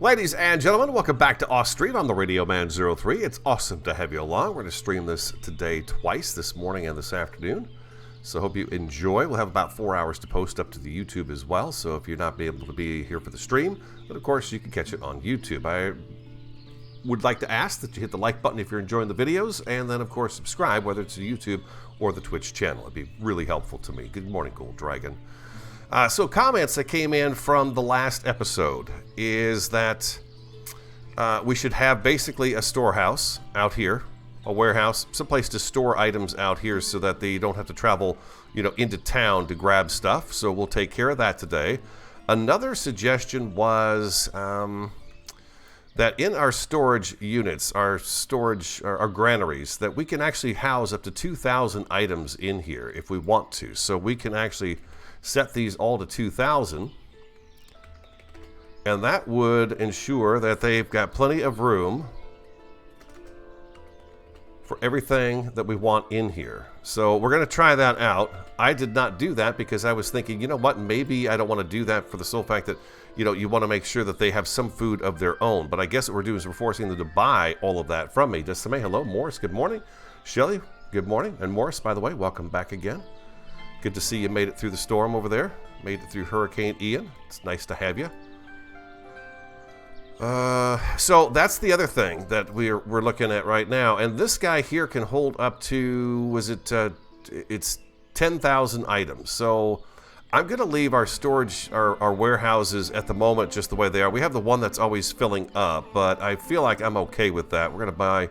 Ladies and gentlemen, welcome back to Ostriv. I'm the Radio Man 03. It's awesome to have you along. We're going to stream this today twice, this morning and this afternoon. So hope you enjoy. We'll have about 4 hours to post up to the YouTube as well. So if you're not able to be here for the stream, then of course you can catch it on YouTube. I would like to ask that you hit the like button if you're enjoying the videos, and then of course subscribe, whether it's the YouTube or the Twitch channel. It'd be really helpful to me. Good morning, Gold Dragon. So comments that came in from the last episode is that we should have basically a storehouse out here, a warehouse, someplace to store items out here so that they don't have to travel, into town to grab stuff. So we'll take care of that today. Another suggestion was that in our storage units, our granaries, that we can actually house up to 2,000 items in here if we want to. So we can actually set these all to 2,000, and that would ensure that they've got plenty of room for everything that we want in here. So we're going to try that out. I did not do that because I was thinking, you know what, maybe I don't want to do that for the sole fact that, you want to make sure that they have some food of their own. But I guess what we're doing is we're forcing them to buy all of that from me. Desame, hello. Morris, good morning. Shelly, good morning. And Morris, by the way, welcome back again. Good to see you made it through the storm over there. Made it through Hurricane Ian. It's nice to have you. So that's the other thing that we're looking at right now. And this guy here can hold up to, it's 10,000 items. So I'm going to leave our storage, our warehouses at the moment just the way they are. We have the one that's always filling up, but I feel like I'm okay with that. We're going to buy,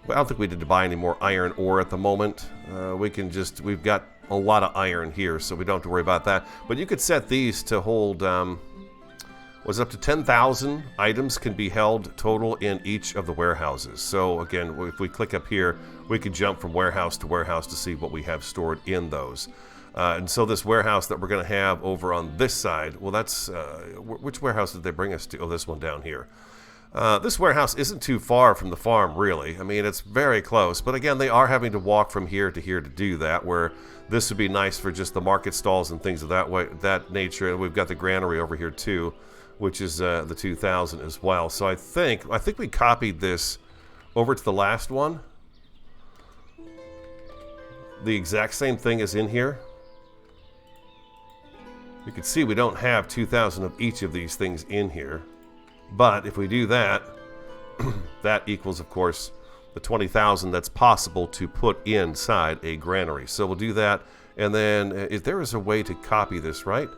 I don't think we need to buy any more iron ore at the moment. We've got a lot of iron here, so we don't have to worry about that. But you could set these to hold, up to 10,000 items can be held total in each of the warehouses. So again, if we click up here, we can jump from warehouse to see what we have stored in those. And so this warehouse that we're going to have over on this side, well, that's, which warehouse did they bring us to? Oh, this one down here. This warehouse isn't too far from the farm, really. I mean, it's very close. But again, they are having to walk from here to do that, where this would be nice for just the market stalls and things of that nature. And we've got the granary over here, too, which is the 2,000 as well. So I think we copied this over to the last one. The exact same thing is in here. You can see we don't have 2,000 of each of these things in here. But if we do that, that equals, of course, the 20,000 that's possible to put inside a granary. So we'll do that. And then if there is a way to copy this, right?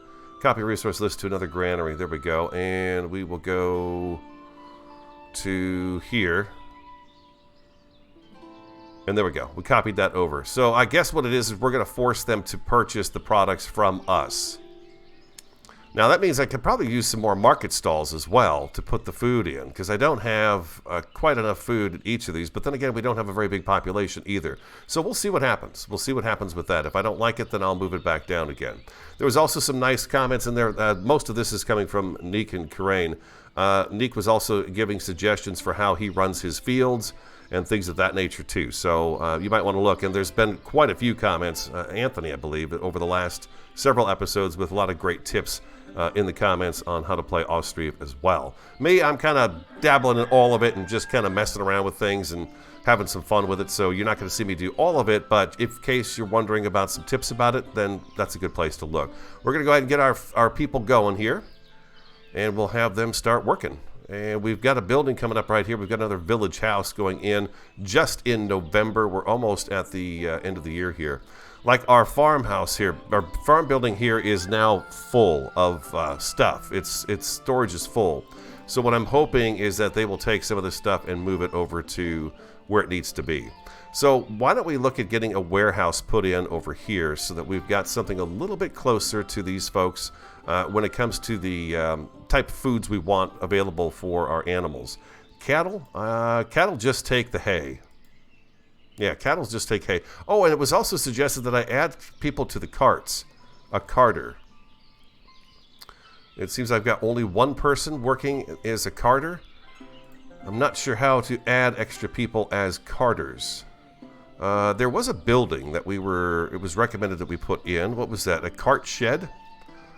Copy resource list to another granary. There we go. And we will go to here. And there we go. We copied that over. So I guess what it is we're going to force them to purchase the products from us. Now that means I could probably use some more market stalls as well to put the food in, because I don't have quite enough food in each of these. But then again, we don't have a very big population either. So we'll see what happens. We'll see what happens with that. If I don't like it, then I'll move it back down again. There was also some nice comments in there. Most of this is coming from Neek and Karain. Neek was also giving suggestions for how he runs his fields and things of that nature too. So you might want to look. And there's been quite a few comments, Anthony, I believe, over the last several episodes with a lot of great tips in the comments on how to play Ostriv as well. Me, I'm kind of dabbling in all of it and just kind of messing around with things and having some fun with it. So you're not going to see me do all of it, but if in case you're wondering about some tips about it, then that's a good place to look. We're going to go ahead and get our people going here, and we'll have them start working. And we've got a building coming up right here. We've got another village house going in just in November. We're almost at the end of the year here. Like our farmhouse here, our farm building here is now full of stuff. Its storage is full. So what I'm hoping is that they will take some of this stuff and move it over to where it needs to be. So why don't we look at getting a warehouse put in over here so that we've got something a little bit closer to these folks when it comes to the type of foods we want available for our animals. Cattle just take the hay. Yeah, cattle just take hay. Oh, and it was also suggested that I add people to the carts. A carter. It seems I've got only one person working as a carter. I'm not sure how to add extra people as carters. There was a building that it was recommended that we put in. What was that? A cart shed?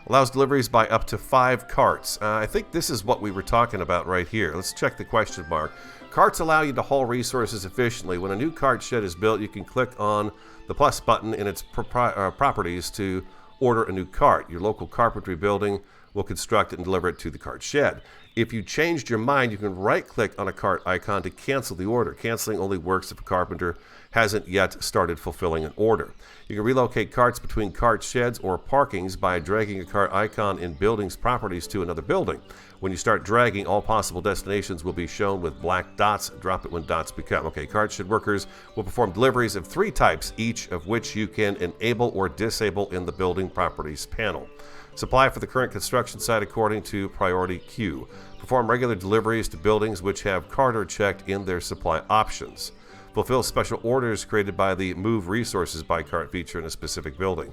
Allows deliveries by up to 5 carts. I think this is what we were talking about right here. Let's check the question mark. Carts allow you to haul resources efficiently. When a new cart shed is built, you can click on the plus button in its properties to order a new cart. Your local carpentry building will construct it and deliver it to the cart shed. If you changed your mind, you can right-click on a cart icon to cancel the order. Canceling only works if a carpenter hasn't yet started fulfilling an order. You can relocate carts between cart sheds or parkings by dragging a cart icon in building's properties to another building. When you start dragging, all possible destinations will be shown with black dots. Drop it when dots become. Okay, cart shed workers will perform deliveries of 3 types, each of which you can enable or disable in the building properties panel. Supply for the current construction site according to priority queue. Perform regular deliveries to buildings which have carter checked in their supply options. Fulfill special orders created by the Move Resources by Cart feature in a specific building.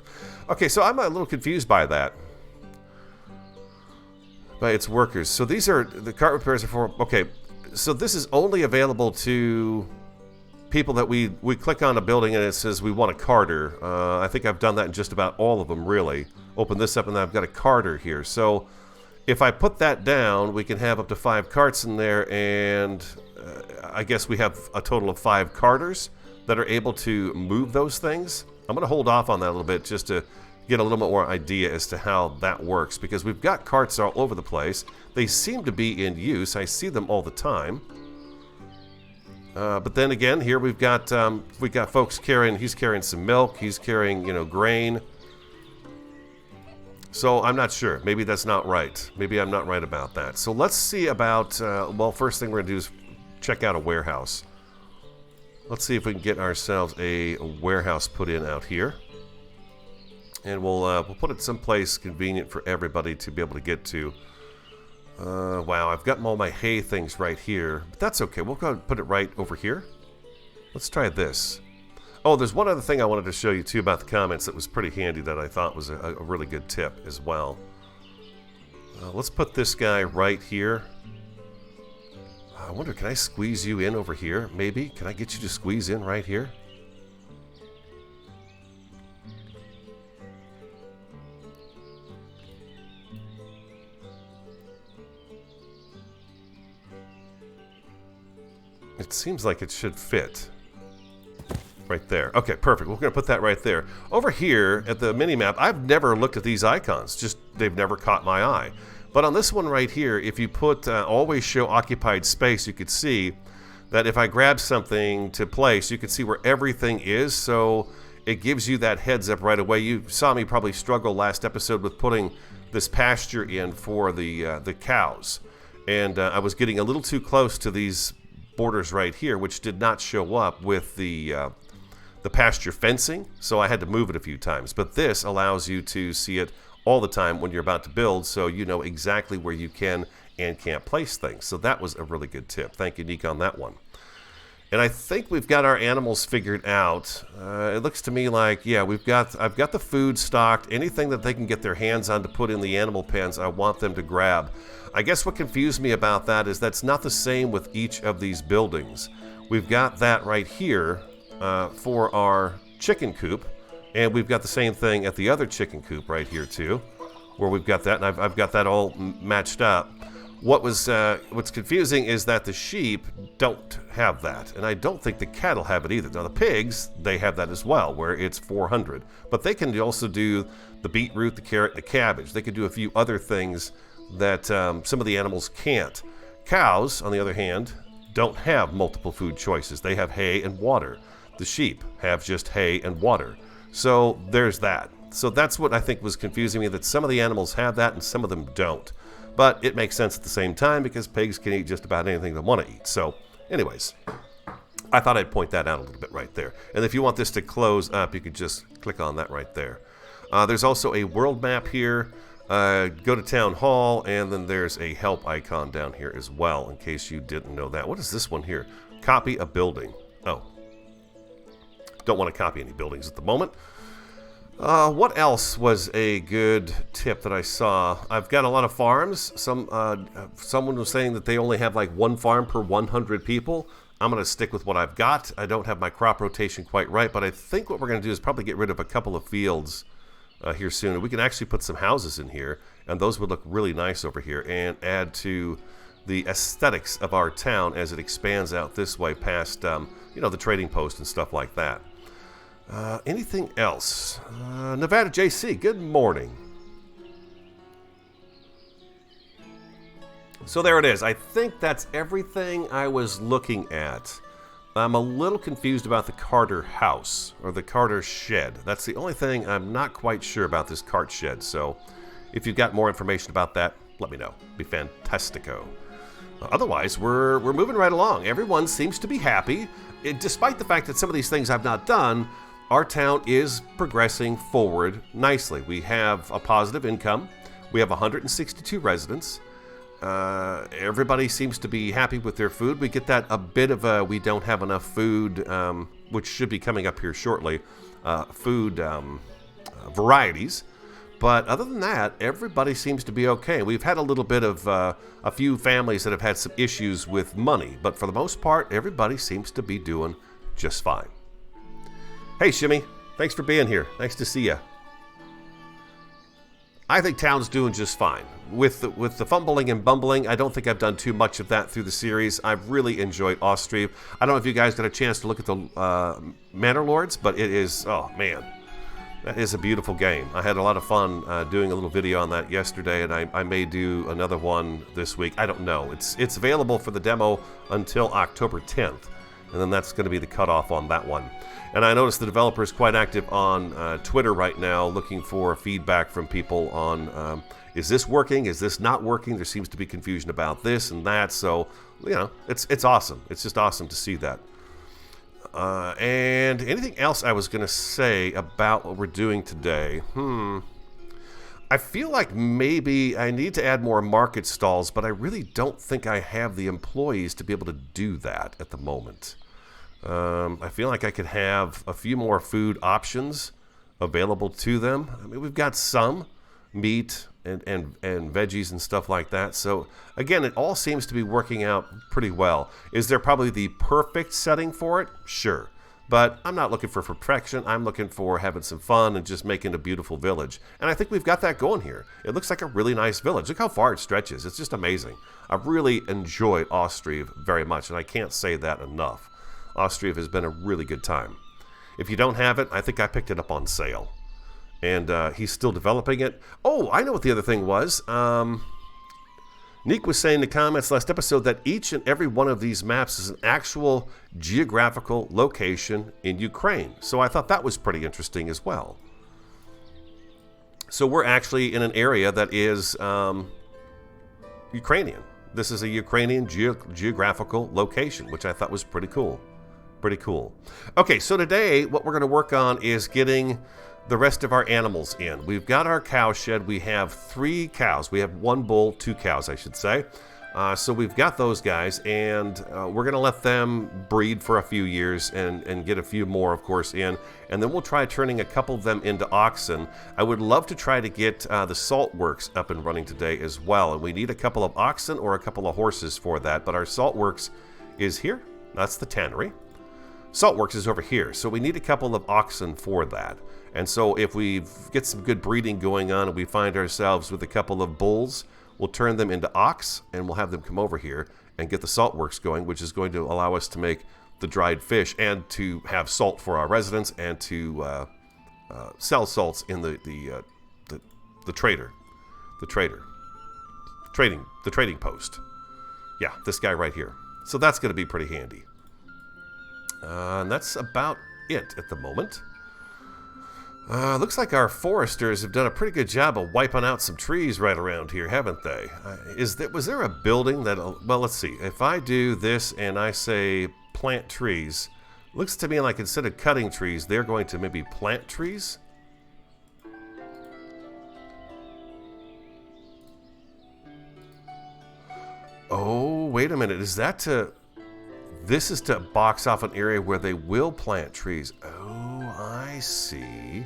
Okay, so I'm a little confused by that. By its workers. So these are, the cart repairs are for, okay, so this is only available to people that we click on a building and it says we want a carter. I think I've done that in just about all of them, really. Open this up and I've got a carter here. So if I put that down, we can have up to 5 carts in there, and I guess we have a total of 5 carters that are able to move those things. I'm going to hold off on that a little bit just to get a little bit more idea as to how that works, because we've got carts all over the place. They seem to be in use. I see them all the time. But then again, here we've got folks carrying. He's carrying some milk. He's carrying, grain. So I'm not sure. Maybe that's not right. Maybe I'm not right about that. So let's see about. Well, first thing we're gonna do is check out a warehouse. Let's see if we can get ourselves a warehouse put in out here, and we'll put it someplace convenient for everybody to be able to get to. Wow, I've got all my hay things right here, but that's okay. We'll go ahead and put it right over here. Let's try this. Oh, there's one other thing I wanted to show you too about the comments that was pretty handy that I thought was a really good tip as well. Let's put this guy right here. I wonder, can I squeeze you in over here? Maybe. Can I get you to squeeze in right here? It seems like it should fit. Right there. Okay, perfect. We're going to put that right there. Over here at the mini-map, I've never looked at these icons. Just, they've never caught my eye. But on this one right here, if you put always show occupied space, you could see that if I grab something to place, you can see where everything is. So it gives you that heads up right away. You saw me probably struggle last episode with putting this pasture in for the cows. And I was getting a little too close to these borders right here, which did not show up with the pasture fencing, so I had to move it a few times. But this allows you to see it all the time when you're about to build, so you know exactly where you can and can't place things. So that was a really good tip. Thank you, Nick, on that one. And I think we've got our animals figured out. It looks to me like, yeah, I've got the food stocked. Anything that they can get their hands on to put in the animal pens, I want them to grab. I guess what confused me about that is that's not the same with each of these buildings. We've got that right here for our chicken coop, and we've got the same thing at the other chicken coop right here too, where we've got that, and I've got that all matched up. What's confusing is that the sheep don't have that, and I don't think the cattle have it either. Now the pigs, they have that as well, where it's 400, but they can also do the beetroot, the carrot, the cabbage. They can do a few other things that some of the animals can't. Cows, on the other hand, don't have multiple food choices. They have hay and water. The sheep have just hay and water. So there's that. So that's what I think was confusing me, that some of the animals have that and some of them don't. But it makes sense at the same time because pigs can eat just about anything they want to eat. So anyways, I thought I'd point that out a little bit right there. And if you want this to close up, you could just click on that right there. There's also a world map here. Go to Town Hall, and then there's a help icon down here as well, in case you didn't know that. What is this one here? Copy a building. Oh. Don't want to copy any buildings at the moment. What else was a good tip that I saw? I've got a lot of farms. Someone was saying that they only have like one farm per 100 people. I'm going to stick with what I've got. I don't have my crop rotation quite right, but I think what we're going to do is probably get rid of a couple of fields here soon. We can actually put some houses in here, and those would look really nice over here and add to the aesthetics of our town as it expands out this way past, you know, the trading post and stuff like that. Anything else? Nevada JC, good morning. So there it is. I think that's everything I was looking at. I'm a little confused about the Carter house, or the Carter shed. That's the only thing I'm not quite sure about, this cart shed. So if you've got more information about that, let me know. It'd be fantastico. Otherwise, we're moving right along. Everyone seems to be happy. Despite the fact that some of these things I've not done, our town is progressing forward nicely. We have a positive income. We have 162 residents. Everybody seems to be happy with their food. We get that a bit of a we don't have enough food, which should be coming up here shortly, food varieties. But other than that, everybody seems to be okay. We've had a little bit of a few families that have had some issues with money, but for the most part, everybody seems to be doing just fine. Hey, Shimmy, thanks for being here. Nice to see you. I think town's doing just fine. With the fumbling and bumbling, I don't think I've done too much of that through the series. I've really enjoyed Ostriv. I don't know if you guys got a chance to look at the Manor Lords, but it is, oh man, that is a beautiful game. I had a lot of fun doing a little video on that yesterday, and I may do another one this week. I don't know. It's available for the demo until October 10th, and then that's going to be the cutoff on that one. And I noticed the developer is quite active on Twitter right now, looking for feedback from people on is this working? Is this not working? There seems to be confusion about this and that. So, you know, it's awesome. It's just awesome to see that. And anything else I was going to say about what we're doing today? I feel like maybe I need to add more market stalls, but I really don't think I have the employees to be able to do that at the moment. I feel like I could have a few more food options available to them. I mean, we've got some meat and veggies and stuff like that. So again, it all seems to be working out pretty well. Is there probably the perfect setting for it? Sure. But I'm not looking for perfection. I'm looking for having some fun and just making a beautiful village. And I think we've got that going here. It looks like a really nice village. Look how far it stretches. It's just amazing. I've really enjoyed Ostriv very much, and I can't say that enough. Ostriv has been a really good time. If you don't have it, I think I picked it up on sale. And he's still developing it. Oh, I know what the other thing was. Nick was saying in the comments last episode that each and every one of these maps is an actual geographical location in Ukraine. So I thought that was pretty interesting as well. So we're actually in an area that is Ukrainian. This is a Ukrainian geographical location, which I thought was pretty cool. Pretty cool. Okay, so today what we're going to work on is getting the rest of our animals in. We've got our cow shed. We have 3 cows. We have 1 bull, 2 cows, I should say. So we've got those guys, and we're going to let them breed for a few years and get a few more, of course, in. And then we'll try turning a couple of them into oxen. I would love to try to get the salt works up and running today as well. And we need a couple of oxen or a couple of horses for that. But our salt works is here. That's the tannery. Saltworks is over here, so we need a couple of oxen for that. And so if we get some good breeding going on and we find ourselves with a couple of bulls, we'll turn them into ox and we'll have them come over here and get the saltworks going, which is going to allow us to make the dried fish and to have salt for our residents and to sell salts in the trading post. Yeah, this guy right here. So that's going to be pretty handy. And that's about it at the moment. Looks like our foresters have done a pretty good job of wiping out some trees right around here, haven't they? Was there a building that... Well, let's see. If I do this and I say plant trees, looks to me like instead of cutting trees, they're going to maybe plant trees? Oh, wait a minute. Is that to... This is to box off an area where they will plant trees. Oh, I see.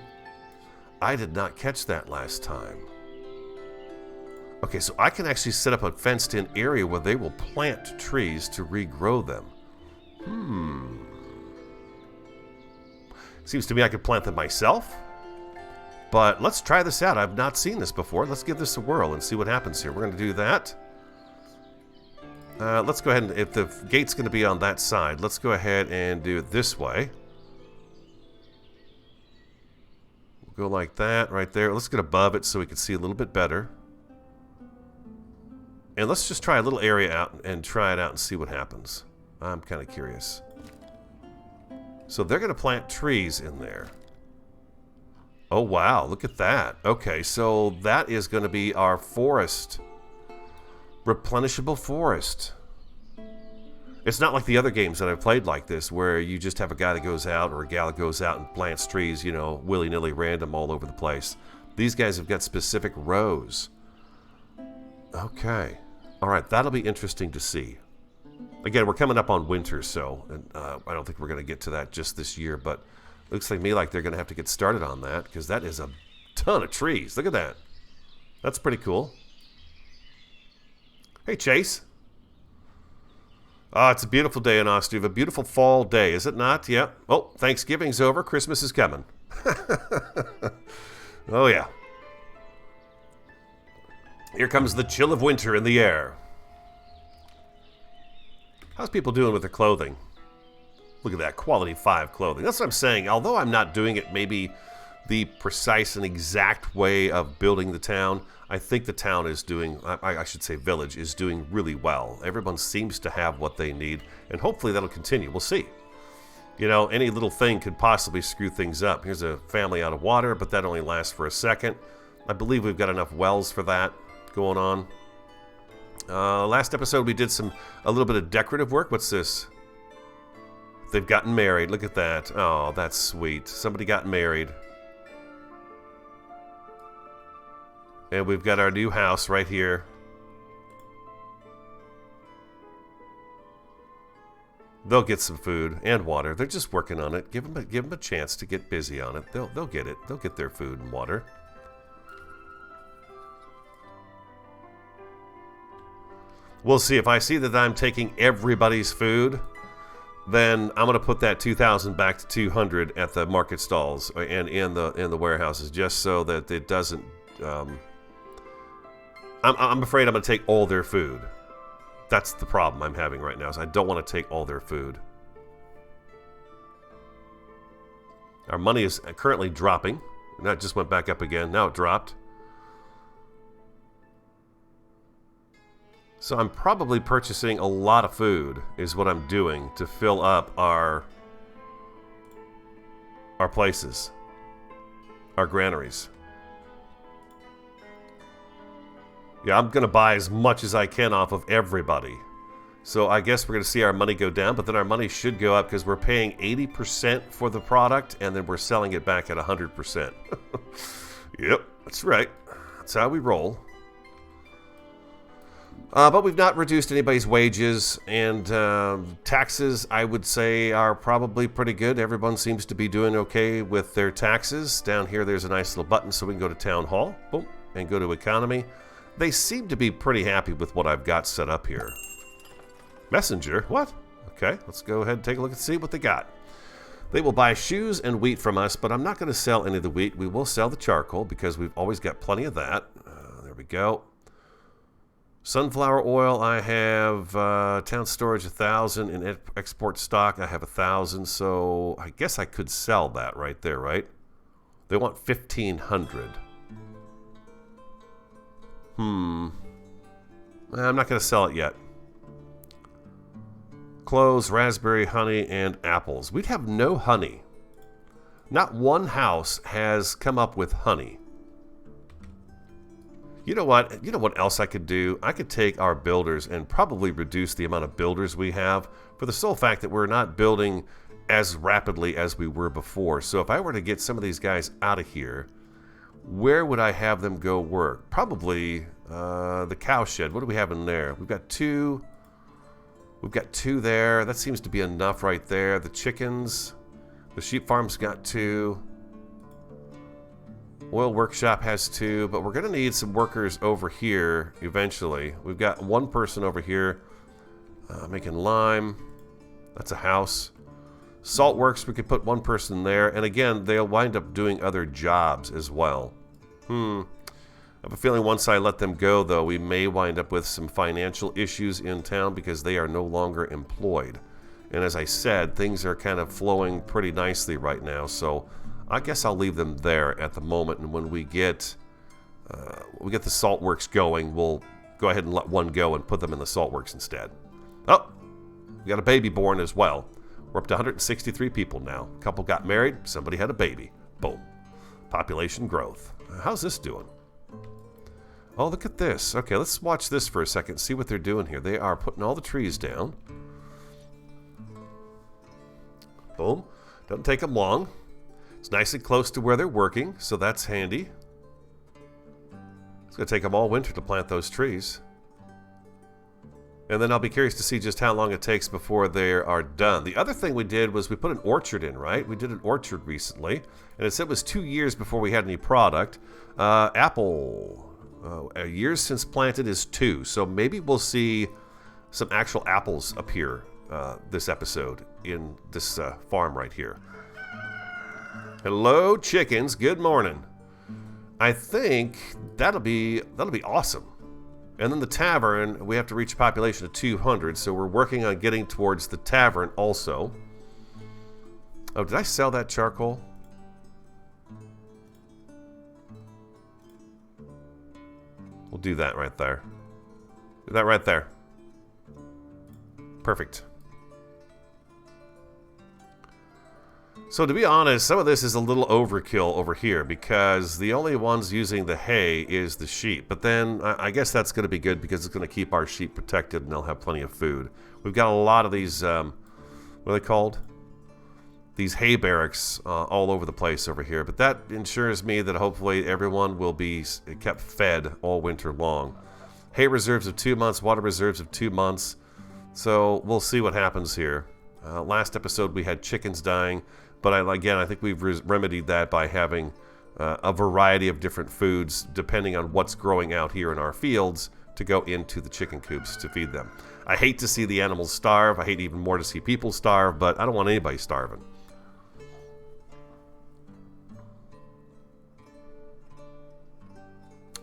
I did not catch that last time. Okay, so I can actually set up a fenced-in area where they will plant trees to regrow them. Seems to me I could plant them myself. But let's try this out. I've not seen this before. Let's give this a whirl and see what happens here. We're going to do that. Let's go ahead and, if the gate's going to be on that side, let's go ahead and do it this way. We'll go like that right there. Let's get above it so we can see a little bit better. And let's just try a little area out and try it out and see what happens. I'm kind of curious. So they're going to plant trees in there. Oh, wow. Look at that. Okay, so that is going to be our forest. Replenishable forest. It's not like the other games that I've played like this, where you just have a guy that goes out or a gal that goes out and plants trees, you know, willy-nilly random all over the place. These guys have got specific rows. Okay. All right, that'll be interesting to see. Again, we're coming up on winter, so I don't think we're going to get to that just this year, but it looks like they're going to have to get started on that, because that is a ton of trees. Look at that. That's pretty cool. Hey, Chase. It's a beautiful day in Ostriv. A beautiful fall day, is it not? Yeah. Oh, Thanksgiving's over. Christmas is coming. Oh, yeah. Here comes the chill of winter in the air. How's people doing with their clothing? Look at that, quality 5 clothing. That's what I'm saying. Although I'm not doing it maybe the precise and exact way of building the town, I think the town is doing, I should say village, is doing really well. Everyone seems to have what they need, and hopefully that'll continue. We'll see. You know, any little thing could possibly screw things up. Here's a family out of water, but that only lasts for a second. I believe we've got enough wells for that going on. Last episode we did a little bit of decorative work. What's this? They've gotten married. Look at that. Oh, that's sweet. Somebody got married. And we've got our new house right here. They'll get some food and water. They're just working on it. Give them a chance to get busy on it. They'll get it. They'll get their food and water. We'll see. If I see that I'm taking everybody's food, then I'm going to put that 2,000 back to 200 at the market stalls and in the warehouses, just so that it doesn't. I'm afraid I'm going to take all their food. That's the problem I'm having right now. Is I don't want to take all their food. Our money is currently dropping. That just went back up again. Now it dropped. So I'm probably purchasing a lot of food is what I'm doing to fill up our places, our granaries. Yeah, I'm going to buy as much as I can off of everybody. So I guess we're going to see our money go down, but then our money should go up because we're paying 80% for the product and then we're selling it back at 100%. Yep, that's right. That's how we roll. But we've not reduced anybody's wages, and taxes, I would say, are probably pretty good. Everyone seems to be doing okay with their taxes. Down here, there's a nice little button so we can go to Town Hall, boom, and go to Economy. They seem to be pretty happy with what I've got set up here. Messenger? What? Okay, let's go ahead and take a look and see what they got. They will buy shoes and wheat from us, but I'm not going to sell any of the wheat. We will sell the charcoal because we've always got plenty of that. There we go. Sunflower oil, I have town storage 1,000. In export stock, I have 1,000. So I guess I could sell that right there, right? They want 1,500. I'm not going to sell it yet. Cloves, raspberry, honey, and apples. We'd have no honey. Not one house has come up with honey. You know what? You know what else I could do? I could take our builders and probably reduce the amount of builders we have for the sole fact that we're not building as rapidly as we were before. So if I were to get some of these guys out of here, where would I have them go work? Probably the cow shed. What do we have in there? We've got 2. We've got 2 there. That seems to be enough right there. The chickens. The sheep farm's got 2. Oil workshop has 2, but we're going to need some workers over here eventually. We've got 1 person over here making lime. That's a house. Salt works, we could put one person there. And again, they'll wind up doing other jobs as well. I have a feeling once I let them go, though, we may wind up with some financial issues in town because they are no longer employed. And as I said, things are kind of flowing pretty nicely right now. So I guess I'll leave them there at the moment. And when we get the salt works going, we'll go ahead and let one go and put them in the salt works instead. Oh, we got a baby born as well. We're up to 163 people now. A couple got married, somebody had a baby. Boom. Population growth. How's this doing? Oh, look at this. Okay, let's watch this for a second, see what they're doing here. They are putting all the trees down. Boom. Doesn't take them long. It's nice and close to where they're working, so that's handy. It's going to take them all winter to plant those trees. And then I'll be curious to see just how long it takes before they are done. The other thing we did was we put an orchard in, right? We did an orchard recently, and it said it was 2 years before we had any product. Apple, years since planted is 2, so maybe we'll see some actual apples appear this episode in this farm right here. Hello, chickens. Good morning. I think that'll be awesome. And then the tavern, we have to reach a population of 200, so we're working on getting towards the tavern also. Oh, did I sell that charcoal? We'll do that right there. Do that right there. Perfect. So to be honest, some of this is a little overkill over here because the only ones using the hay is the sheep. But then I guess that's going to be good because it's going to keep our sheep protected and they'll have plenty of food. We've got a lot of these, what are they called? These hay barracks all over the place over here. But that ensures me that hopefully everyone will be kept fed all winter long. Hay reserves of 2 months, water reserves of 2 months. So we'll see what happens here. Last episode we had chickens dying. But I think we've remedied that by having a variety of different foods depending on what's growing out here in our fields to go into the chicken coops to feed them. I hate to see the animals starve. I hate even more to see people starve, but I don't want anybody starving.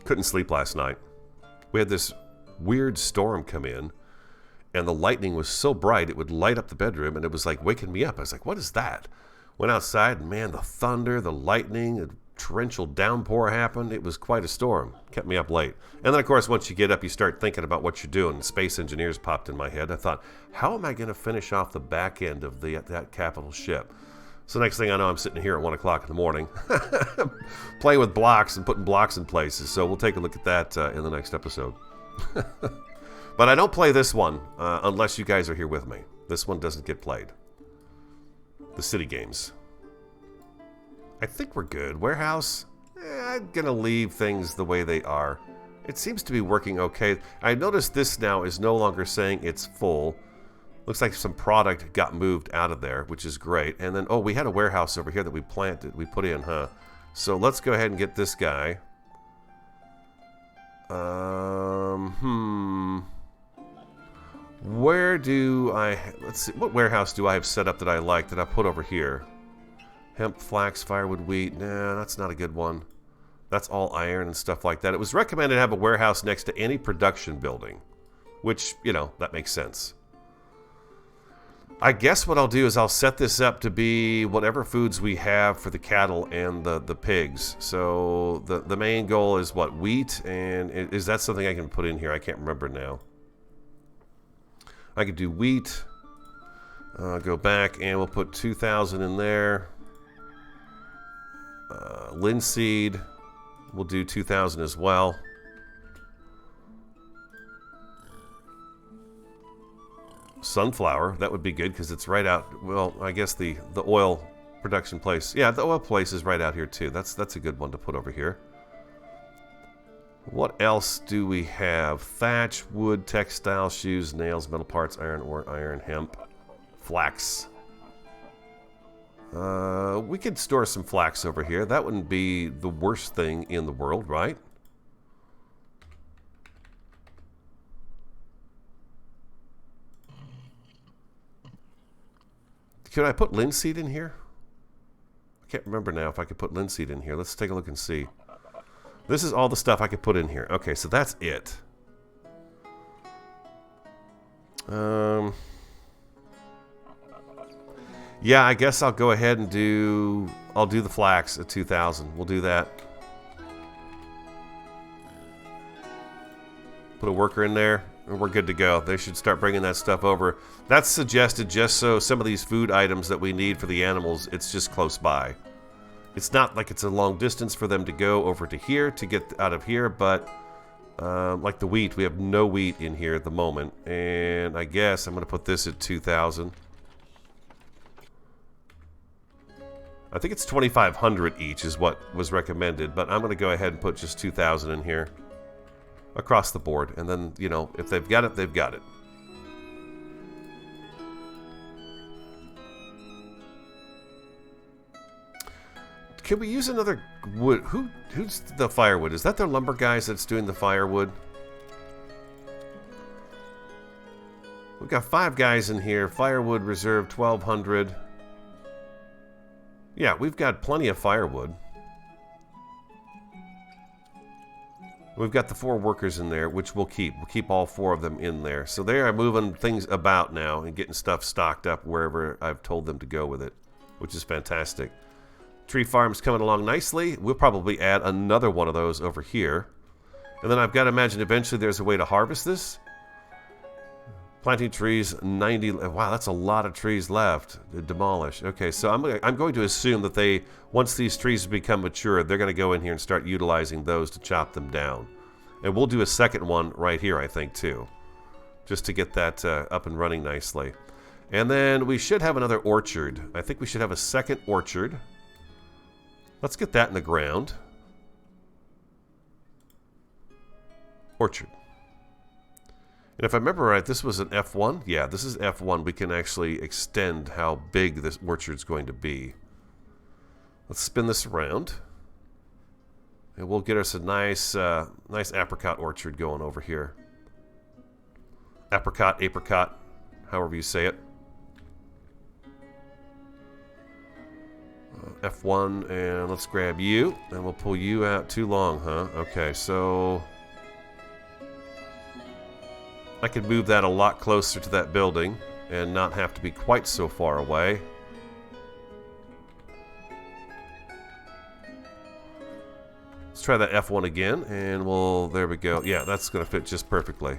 Couldn't sleep last night. We had this weird storm come in, and the lightning was so bright it would light up the bedroom, and it was like waking me up. I was like, what is that? Went outside, and man, the thunder, the lightning, a torrential downpour happened. It was quite a storm. Kept me up late. And then, of course, once you get up, you start thinking about what you're doing. Space engineers popped in my head. I thought, how am I going to finish off the back end of that capital ship? So next thing I know, I'm sitting here at 1 o'clock in the morning playing with blocks and putting blocks in places. So we'll take a look at that in the next episode. But I don't play this one unless you guys are here with me. This one doesn't get played. The city games. I think we're good. Warehouse, I'm gonna leave things the way they are. It seems to be working okay. I noticed this now is no longer saying it's full. Looks like some product got moved out of there, which is great. And then, oh, we had a warehouse over here that we put in, huh? So let's go ahead and get this guy. Where do I... Let's see. What warehouse do I have set up that I like that I put over here? Hemp, flax, firewood, wheat. Nah, that's not a good one. That's all iron and stuff like that. It was recommended to have a warehouse next to any production building. Which, you know, that makes sense. I guess what I'll do is I'll set this up to be whatever foods we have for the cattle and the pigs. So the main goal is what? Wheat? And is that something I can put in here? I can't remember now. I could do wheat. Go back and we'll put 2,000 in there. Linseed. We'll do 2,000 as well. Sunflower, that would be good because it's right out. Well, I guess the oil production place. Yeah, the oil place is right out here too. That's a good one to put over here. What else do we have? Thatch, wood, textile, shoes, nails, metal parts, iron ore, iron, hemp, flax. We could store some flax over here. That wouldn't be the worst thing in the world, right? Could I put linseed in here? I can't remember now if I could put linseed in here. Let's take a look and see. This is all the stuff I could put in here. Okay, so that's it. Yeah, I guess I'll go ahead and do... I'll do the flax at 2,000. We'll do that. Put a worker in there, and we're good to go. They should start bringing that stuff over. That's suggested just so some of these food items that we need for the animals, it's just close by. It's not like it's a long distance for them to go over to here to get out of here, but like the wheat, we have no wheat in here at the moment. And I guess I'm going to put this at 2,000. I think it's 2,500 each is what was recommended, but I'm going to go ahead and put just 2,000 in here across the board. And then, you know, if they've got it, they've got it. Can we use another wood? Who's the firewood? Is that the lumber guys that's doing the firewood? We've got 5 guys in here. Firewood reserve 1,200. Yeah, we've got plenty of firewood. We've got the 4 workers in there, which we'll keep. We'll keep all 4 of them in there. So they are moving things about now and getting stuff stocked up wherever I've told them to go with it, which is fantastic. Tree farm's coming along nicely. We'll probably add another one of those over here. And then I've got to imagine eventually there's a way to harvest this. Planting trees, 90... Wow, that's a lot of trees left to demolish. Okay, so I'm going to assume that they, once these trees become mature, they're going to go in here and start utilizing those to chop them down. And we'll do a second one right here, I think, too. Just to get that up and running nicely. And then we should have another orchard. I think we should have a second orchard. Let's get that in the ground. Orchard. And if I remember right, this was an F1? Yeah, this is F1. We can actually extend how big this orchard's going to be. Let's spin this around. And we'll get us a nice apricot orchard going over here. Apricot, however you say it. F1, and let's grab you. And we'll pull you out. Too long, huh? Okay, so... I could move that a lot closer to that building and not have to be quite so far away. Let's try that F1 again, and we'll... There we go. Yeah, that's going to fit just perfectly.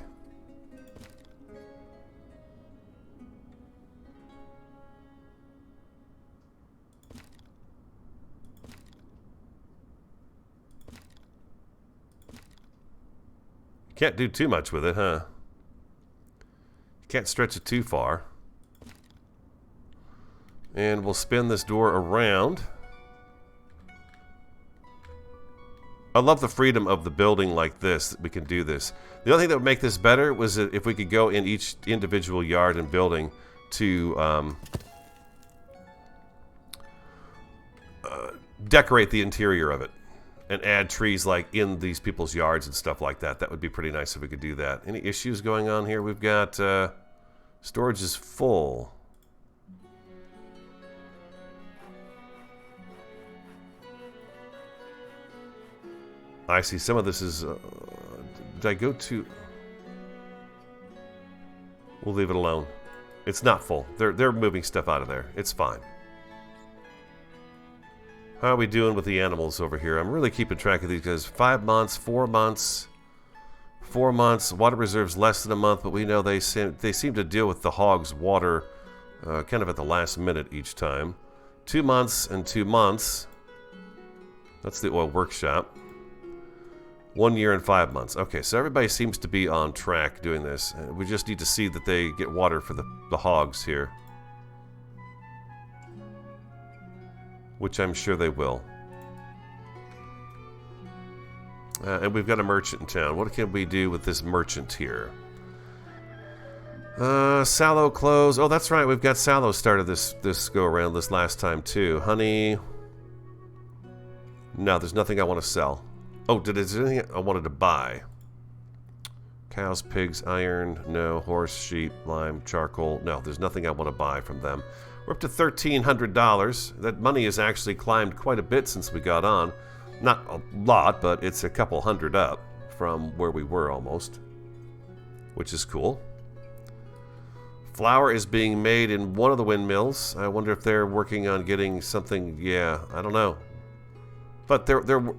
Can't do too much with it, huh? Can't stretch it too far. And we'll spin this door around. I love the freedom of the building like this, that we can do this. The only thing that would make this better was that if we could go in each individual yard and building to decorate the interior of it. And add trees like in these people's yards and stuff like that. That would be pretty nice if we could do that. Any issues going on here? We've got storage is full. I see some of this is... did I go to... We'll leave it alone. It's not full. They're moving stuff out of there. It's fine. How are we doing with the animals over here? I'm really keeping track of these guys. 5 months, 4 months, 4 months. Water reserves less than a month, but we know they seem to deal with the hogs' water kind of at the last minute each time. 2 months and 2 months. That's the oil workshop. 1 year and 5 months. Okay, so everybody seems to be on track doing this. We just need to see that they get water for the hogs here. Which I'm sure they will. And we've got a merchant in town. What can we do with this merchant here? Sallow clothes. Oh, that's right. We've got sallow started this go around this last time too. Honey. No, there's nothing I want to sell. Oh, there's anything I wanted to buy. Cows, pigs, iron, no. Horse, sheep, lime, charcoal. No, there's nothing I want to buy from them. We're up to $1,300. That money has actually climbed quite a bit since we got on. Not a lot, but it's a couple hundred up from where we were almost, which is cool. Flour is being made in one of the windmills. I wonder if they're working on getting something. Yeah, I don't know. But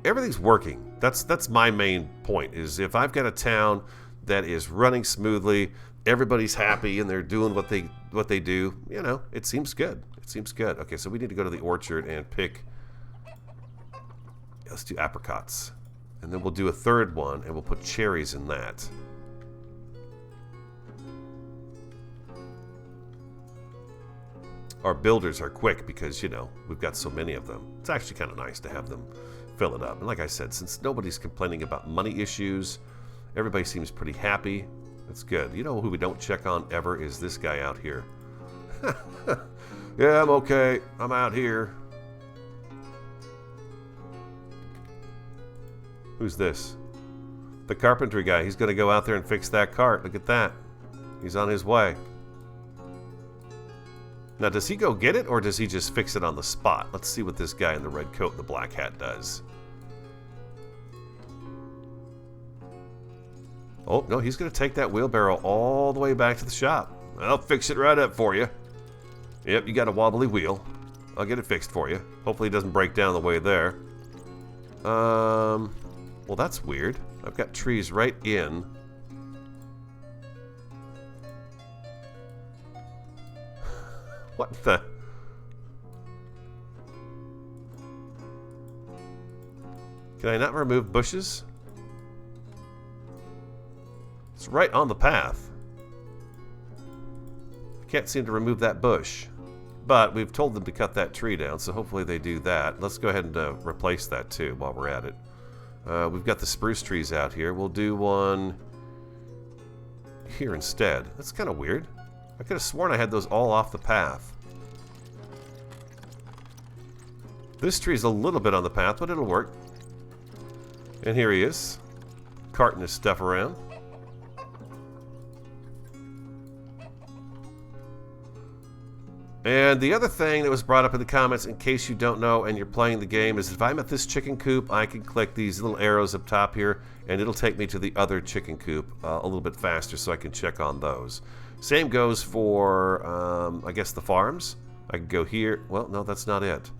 everything's working. That's my main point, is if I've got a town that is running smoothly, everybody's happy, and they're doing what they do, you know, it seems good. It seems good. Okay, so we need to go to the orchard and pick. Let's do apricots. And then we'll do a third one, and we'll put cherries in that. Our builders are quick because, you know, we've got so many of them. It's actually kind of nice to have them fill it up. And like I said, since nobody's complaining about money issues, everybody seems pretty happy. That's good. You know who we don't check on ever is this guy out here. Yeah, I'm okay. I'm out here. Who's this? The carpentry guy. He's going to go out there and fix that cart. Look at that. He's on his way. Now, does he go get it, or does he just fix it on the spot? Let's see what this guy in the red coat and the black hat does. Oh, no, he's going to take that wheelbarrow all the way back to the shop. I'll fix it right up for you. Yep, you got a wobbly wheel. I'll get it fixed for you. Hopefully it doesn't break down the way there. Well, that's weird. I've got trees right in. What the? Can I not remove bushes? It's right on the path. I can't seem to remove that bush. But we've told them to cut that tree down, so hopefully they do that. Let's go ahead and replace that too while we're at it. We've got the spruce trees out here. We'll do one here instead. That's kind of weird. I could have sworn I had those all off the path. This tree's a little bit on the path, but it'll work. And here he is, carting his stuff around. And the other thing that was brought up in the comments, in case you don't know and you're playing the game, is if I'm at this chicken coop, I can click these little arrows up top here, and it'll take me to the other chicken coop a little bit faster so I can check on those. Same goes for, I guess, the farms. I can go here. Well, no, that's not it.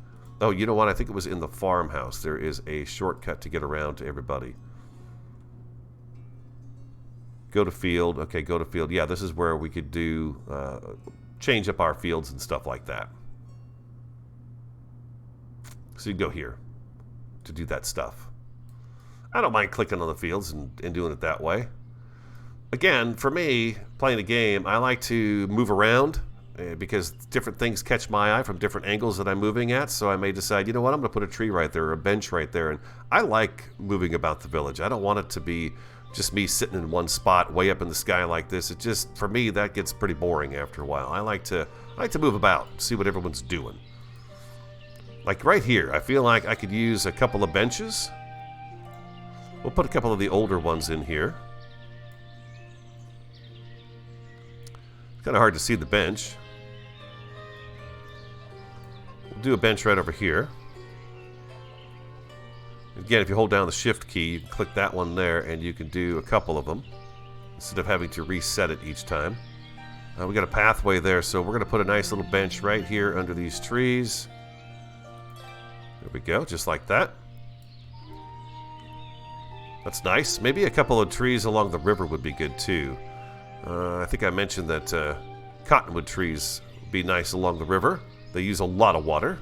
Oh, you know what? I think it was in the farmhouse. There is a shortcut to get around to everybody. Go to field. Okay, go to field. Yeah, this is where we could do... change up our fields and stuff like that. So you go here to do that stuff. I don't mind clicking on the fields and doing it that way. Again, for me, playing a game, I like to move around because different things catch my eye from different angles that I'm moving at. So I may decide, you know what, I'm going to put a tree right there or a bench right there. And I like moving about the village. I don't want it to be just me sitting in one spot way up in the sky like this. It just, for me, that gets pretty boring after a while. I like to move about, see what everyone's doing. Like right here, I feel like I could use a couple of benches. We'll put a couple of the older ones in here. It's kind of hard to see the bench. We'll do a bench right over here. Again, if you hold down the shift key, you can click that one there, and you can do a couple of them instead of having to reset it each time. We got a pathway there, so we're going to put a nice little bench right here under these trees. There we go, just like that. That's nice. Maybe a couple of trees along the river would be good too. I think I mentioned that Cottonwood Trees would be nice along the river. They use a lot of water.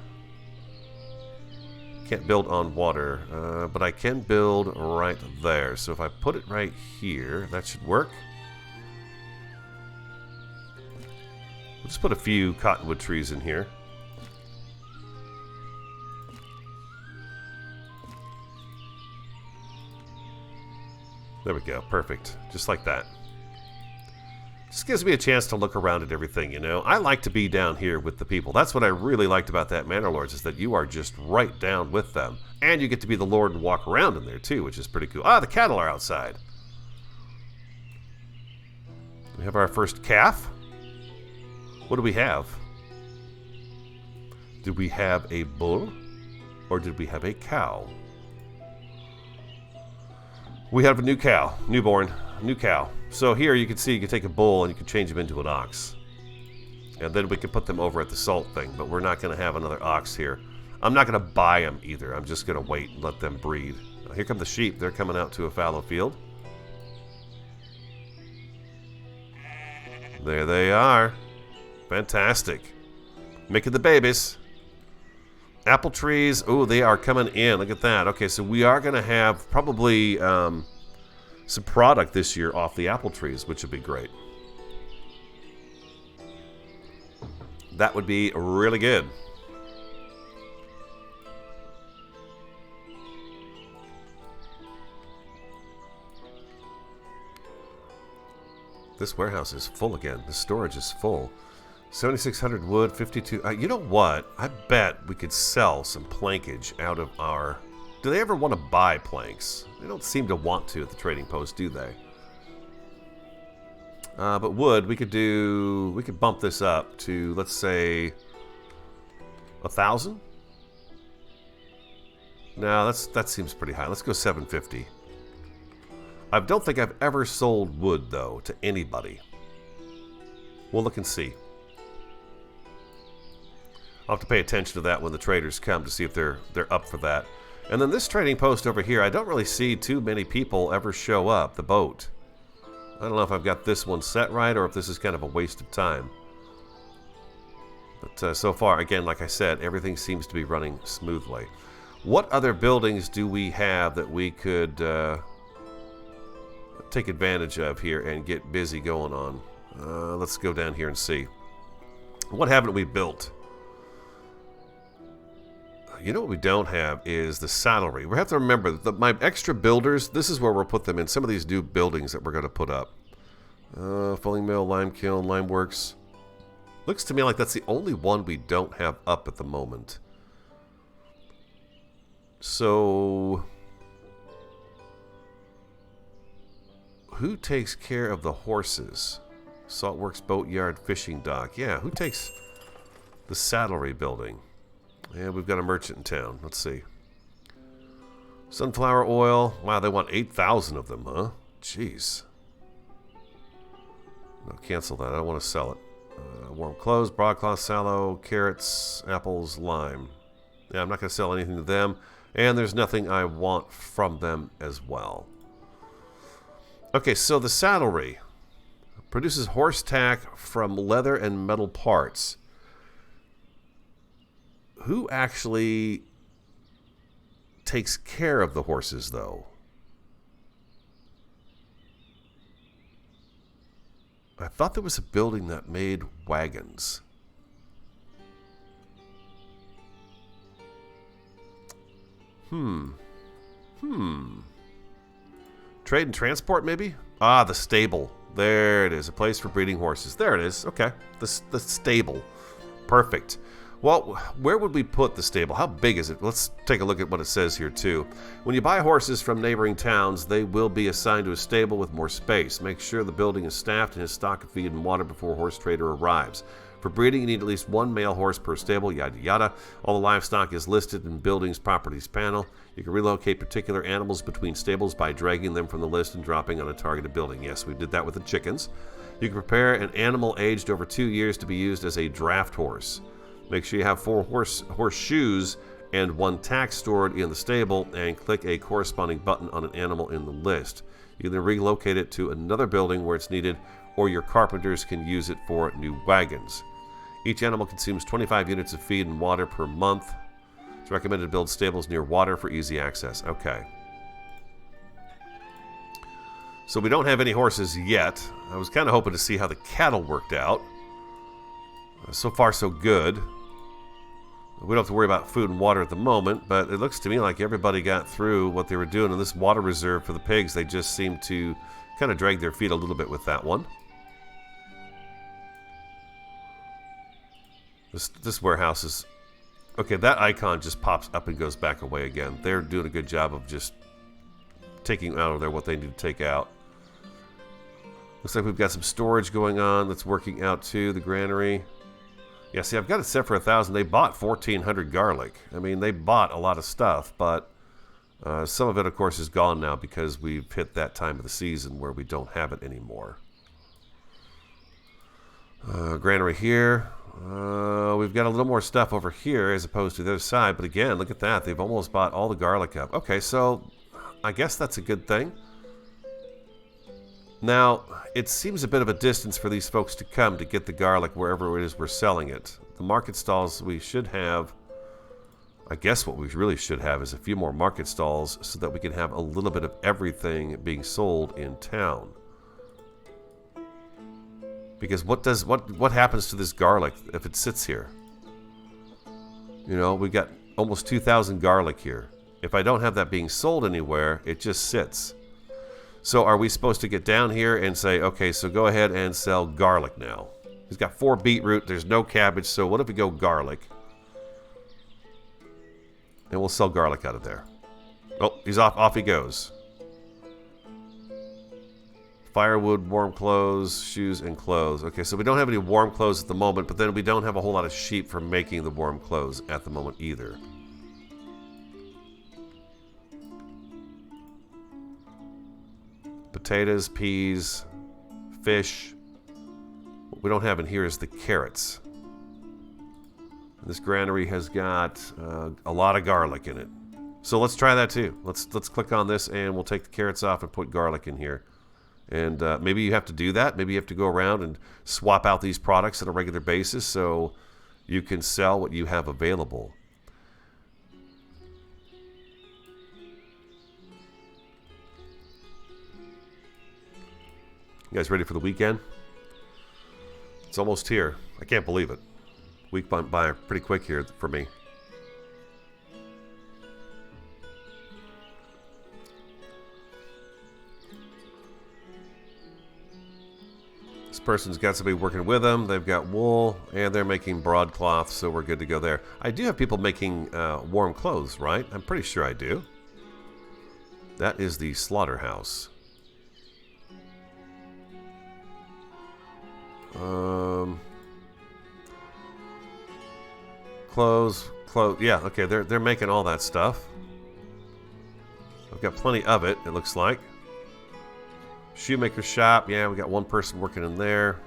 Can't build on water, but I can build right there. So if I put it right here, that should work. We'll just put a few cottonwood trees in here. There we go, perfect. Just like that. Just gives me a chance to look around at everything, you know. I like to be down here with the people. That's what I really liked about that Manor Lords, is that you are just right down with them. And you get to be the Lord and walk around in there, too, which is pretty cool. Ah, the cattle are outside. We have our first calf. What do we have? Did we have a bull? Or did we have a cow? We have a new cow. Newborn. New cow. So here you can see you can take a bull and you can change him into an ox. And then we can put them over at the salt thing. But we're not going to have another ox here. I'm not going to buy them either. I'm just going to wait and let them breed. Here come the sheep. They're coming out to a fallow field. There they are. Fantastic. Making the babies. Apple trees. Oh, they are coming in. Look at that. Okay, so we are going to have probably some product this year off the apple trees, which would be great. That would be really good. This warehouse is full again. The storage is full. 7,600 wood, 52... you know what? I bet we could sell some plankage out of our... Do they ever want to buy planks? They don't seem to want to at the trading post, do they? But wood, we could do... We could bump this up to, let's say... 1,000? No, that seems pretty high. Let's go 750. I don't think I've ever sold wood, though, to anybody. We'll look and see. I'll have to pay attention to that when the traders come to see if they're up for that. And then this trading post over here, I don't really see too many people ever show up, the boat. I don't know if I've got this one set right or if this is kind of a waste of time. But so far, again, like I said, everything seems to be running smoothly. What other buildings do we have that we could... take advantage of here and get busy going on? Let's go down here and see. What haven't we built? You know what we don't have is the saddlery. We have to remember that my extra builders, this is where we'll put them in some of these new buildings that we're going to put up. Fulling mill, lime kiln, lime works. Looks to me like that's the only one we don't have up at the moment. So... who takes care of the horses? Saltworks, boatyard, fishing dock. Yeah, who takes the saddlery building? Yeah, we've got a merchant in town. Let's see. Sunflower oil. Wow, they want 8,000 of them, huh? Jeez. No, cancel that. I don't want to sell it. Warm clothes, broadcloth, sallow, carrots, apples, lime. Yeah, I'm not going to sell anything to them. And there's nothing I want from them as well. Okay, so the saddlery produces horse tack from leather and metal parts. Who actually takes care of the horses, though? I thought there was a building that made wagons. Trade and transport, maybe? Ah, the stable. There it is. A place for breeding horses. There it is. Okay. The stable. Perfect. Well, where would we put the stable? How big is it? Let's take a look at what it says here, too. When you buy horses from neighboring towns, they will be assigned to a stable with more space. Make sure the building is staffed and has stock of feed and water before a horse trader arrives. For breeding, you need at least one male horse per stable, yada yada. All the livestock is listed in Buildings Properties panel. You can relocate particular animals between stables by dragging them from the list and dropping on a targeted building. Yes, we did that with the chickens. You can prepare an animal aged over 2 years to be used as a draft horse. Make sure you have 4 horseshoes and 1 tack stored in the stable, and click a corresponding button on an animal in the list. You can relocate it to another building where it's needed, or your carpenters can use it for new wagons. Each animal consumes 25 units of feed and water per month. It's recommended to build stables near water for easy access. Okay. So we don't have any horses yet. I was kind of hoping to see how the cattle worked out. So far, so good. We don't have to worry about food and water at the moment, but it looks to me like everybody got through what they were doing in this water reserve for the pigs. They just seem to kind of drag their feet a little bit with that one. This warehouse is... Okay, that icon just pops up and goes back away again. They're doing a good job of just taking out of there what they need to take out. Looks like we've got some storage going on that's working out too, the granary. Yeah, see, I've got it set for 1,000. They bought 1,400 garlic. I mean, they bought a lot of stuff, but some of it, of course, is gone now because we've hit that time of the season where we don't have it anymore. Granary here. We've got a little more stuff over here as opposed to the other side, but again, look at that. They've almost bought all the garlic up. Okay, so I guess that's a good thing. Now, it seems a bit of a distance for these folks to come to get the garlic wherever it is we're selling it. The market stalls we should have, I guess what we really should have is a few more market stalls so that we can have a little bit of everything being sold in town. Because what happens to this garlic if it sits here? You know, we got almost 2,000 garlic here. If I don't have that being sold anywhere, it just sits. So are we supposed to get down here and say, okay, so go ahead and sell garlic now? He's got 4 beetroot. There's no cabbage. So what if we go garlic? And we'll sell garlic out of there. Oh, he's off. Off he goes. Firewood, warm clothes, shoes, and clothes. Okay, so we don't have any warm clothes at the moment, but then we don't have a whole lot of sheep for making the warm clothes at the moment either. Potatoes, peas, fish. What we don't have in here is the carrots. This granary has got a lot of garlic in it. So let's try that too. Let's click on this and we'll take the carrots off and put garlic in here. And maybe you have to do that. Maybe you have to go around and swap out these products on a regular basis so you can sell what you have available. You guys ready for the weekend? It's almost here. I can't believe it. Week went by pretty quick here for me. This person's got somebody working with them. They've got wool and they're making broadcloth, so we're good to go there. I do have people making warm clothes, right? I'm pretty sure I do. That is the slaughterhouse. Clothes. Yeah, okay, they're making all that stuff. I've got plenty of it, it looks like. Shoemaker shop, yeah, we got one person working in there.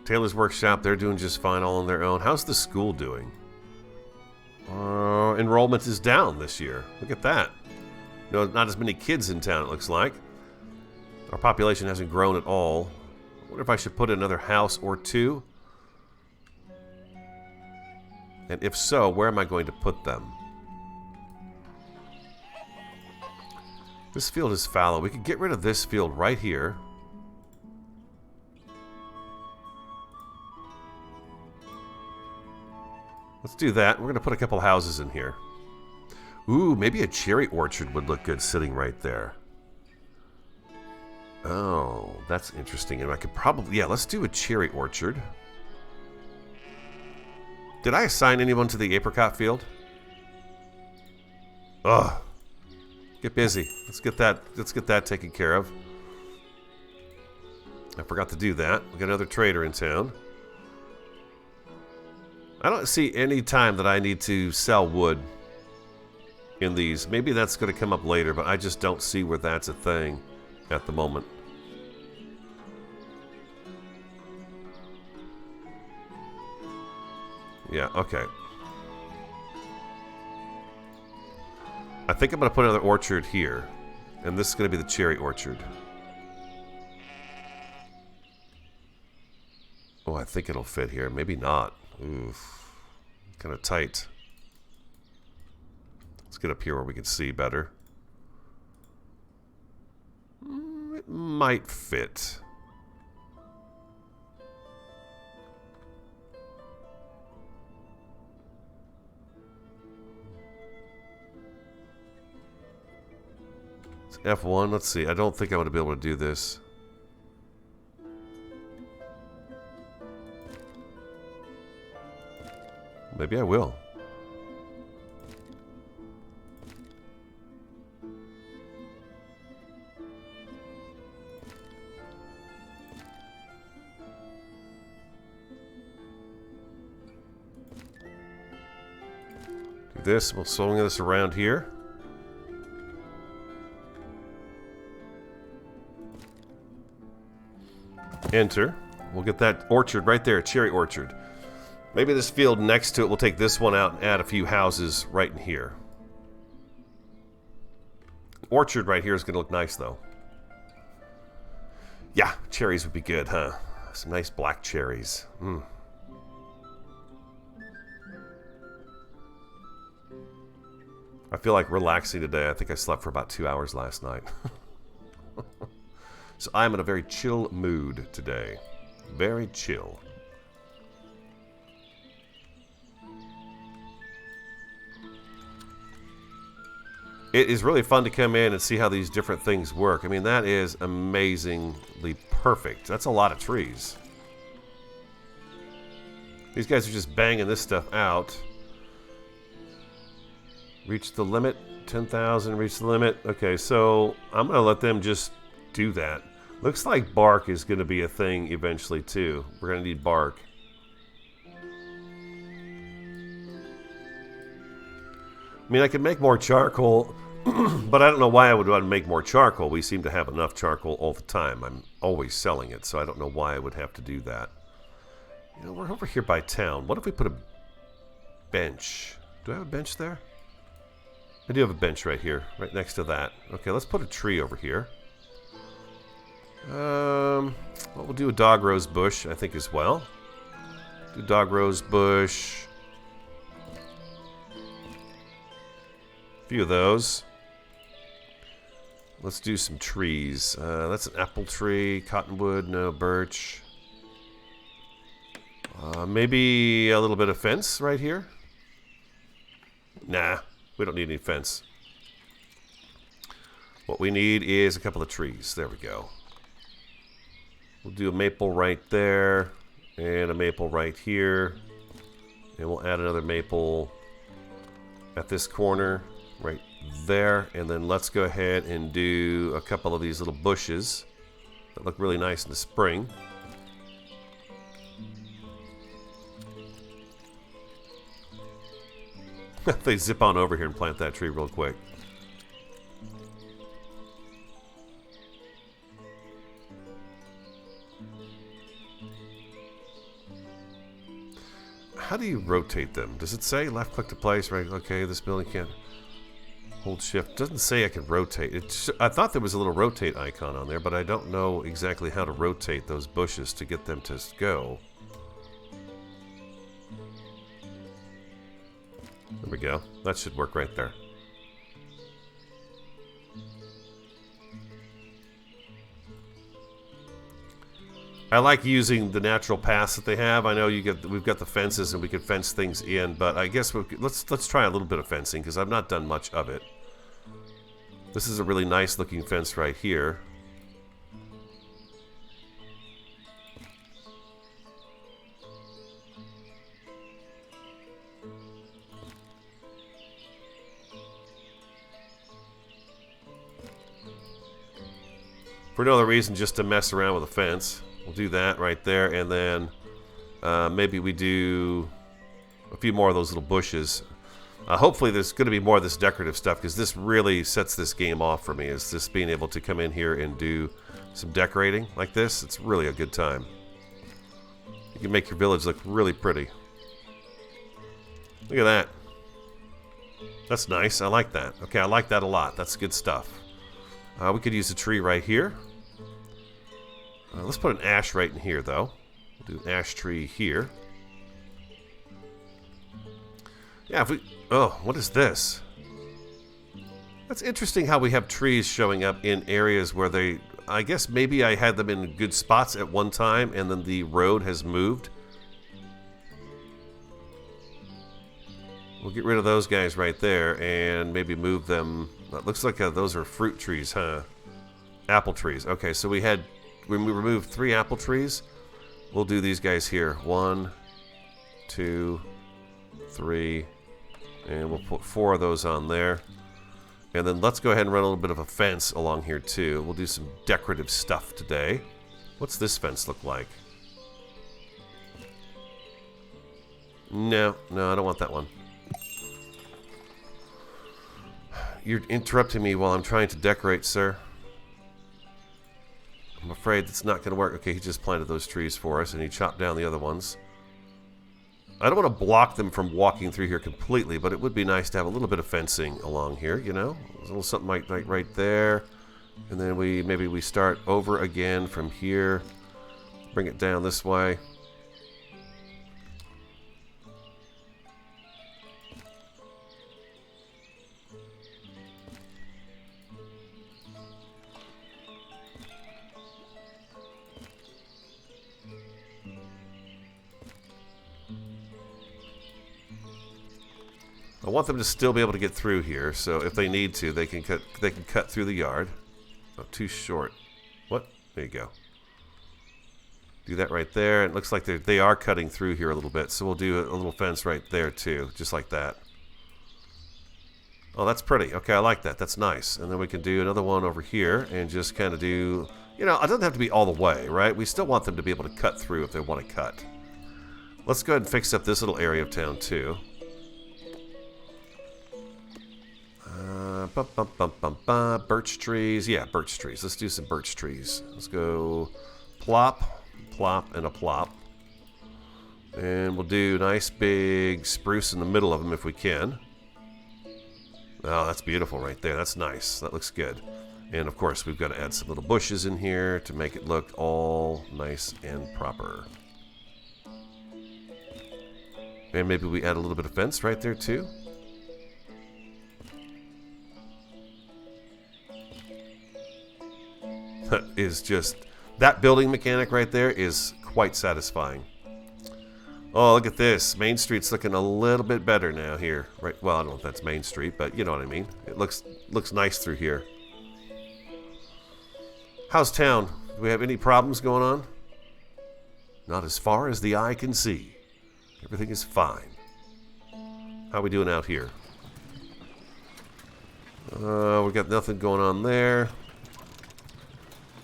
Tailor's workshop, they're doing just fine all on their own. How's the school doing? Enrollment is down this year. Look at that. No, not as many kids in town, it looks like. Our population hasn't grown at all. I wonder if I should put another house or two. And if so, where am I going to put them? This field is fallow. We could get rid of this field right here. Let's do that. We're going to put a couple houses in here. Ooh, maybe a cherry orchard would look good sitting right there. Oh, that's interesting. And I could probably... Yeah, let's do a cherry orchard. Did I assign anyone to the apricot field? Ugh. Get busy. Let's get that taken care of. I forgot to do that. We got another trader in town. I don't see any time that I need to sell wood in these. Maybe that's going to come up later, but I just don't see where that's a thing at the moment. Yeah, okay. I think I'm going to put another orchard here. And this is going to be the cherry orchard. Oh, I think it'll fit here. Maybe not. Oof. Kind of tight. Let's get up here where we can see better. It might fit. F1, let's see. I don't think I'm going to be able to do this. Maybe I will. Like this. We'll swing this around here. Enter. We'll get that orchard right there, cherry orchard. Maybe this field next to it, we'll take this one out and add a few houses right in here. Orchard right here is going to look nice, though. Yeah, cherries would be good, huh? Some nice black cherries. I feel like relaxing today. I think I slept for about 2 hours last night. So I'm in a very chill mood today. Very chill. It is really fun to come in and see how these different things work. I mean, that is amazingly perfect. That's a lot of trees. These guys are just banging this stuff out. Reach the limit. 10,000, reach the limit. Okay, so I'm going to let them just do that. Looks like bark is going to be a thing eventually, too. We're going to need bark. I mean, I could make more charcoal, but I don't know why I would want to make more charcoal. We seem to have enough charcoal all the time. I'm always selling it, so I don't know why I would have to do that. You know, we're over here by town. What if we put a bench? Do I have a bench there? I do have a bench right here, right next to that. Okay, let's put a tree over here. Well, we'll do a dog rose bush, I think, as well. Do dog rose bush. A few of those. Let's do some trees. That's an apple tree. Cottonwood, no. Birch. Maybe a little bit of fence right here. Nah, we don't need any fence. What we need is a couple of trees. There we go. We'll do a maple right there, and a maple right here, and we'll add another maple at this corner right there, and then let's go ahead and do a couple of these little bushes that look really nice in the spring. They zip on over here and plant that tree real quick. How do you rotate them? Does it say left click to place? Right? Okay, this building can't hold shift. Doesn't say I can rotate. I thought there was a little rotate icon on there, but I don't know exactly how to rotate those bushes to get them to go. There we go. That should work right there. I like using the natural paths that they have. I know we've got the fences and we can fence things in, but I guess let's try a little bit of fencing because I've not done much of it. This is a really nice looking fence right here. For no other reason, just to mess around with the fence. We'll do that right there, and then maybe we do a few more of those little bushes. Hopefully there's going to be more of this decorative stuff, because this really sets this game off for me, is just being able to come in here and do some decorating like this. It's really a good time. You can make your village look really pretty. Look at that. That's nice. I like that. Okay, I like that a lot. That's good stuff. We could use a tree right here. Let's put an ash right in here, though. We'll do an ash tree here. Yeah, if we... Oh, what is this? That's interesting how we have trees showing up in areas where they... I guess maybe I had them in good spots at one time, and then the road has moved. We'll get rid of those guys right there, and maybe move them... It looks like those are fruit trees, huh? Apple trees. Okay, so we removed 3 apple trees. We'll do these guys here. 1, 2, 3, and we'll put 4 of those on there. And then let's go ahead and run a little bit of a fence along here too. We'll do some decorative stuff today. What's this fence look like? No, I don't want that one. You're interrupting me while I'm trying to decorate, sir. I'm afraid that's not going to work. Okay, he just planted those trees for us, and he chopped down the other ones. I don't want to block them from walking through here completely, but it would be nice to have a little bit of fencing along here, you know? A little something like right there. And then maybe we start over again from here. Bring it down this way. I want them to still be able to get through here, so if they need to, they can cut through the yard. Oh, too short. What? There you go. Do that right there. It looks like they are cutting through here a little bit, so we'll do a little fence right there too, just like that. Oh, that's pretty. Okay, I like that. That's nice. And then we can do another one over here and just kind of do, you know, it doesn't have to be all the way, right? We still want them to be able to cut through if they want to cut. Let's go ahead and fix up this little area of town too. Birch trees. Yeah, birch trees. Let's do some birch trees. Let's go plop, plop, and a plop. And we'll do nice big spruce in the middle of them if we can. Oh, that's beautiful right there. That's nice. That looks good. And of course, we've got to add some little bushes in here to make it look all nice and proper. And maybe we add a little bit of fence right there too. Is just that building mechanic right there is quite satisfying. Oh, look at this. Main Street's looking a little bit better now here. Right? Well, I don't know if that's Main Street, but you know what I mean. It looks nice through here. How's town? Do we have any problems going on? Not as far as the eye can see. Everything is fine. How are we doing out here? We got nothing going on there.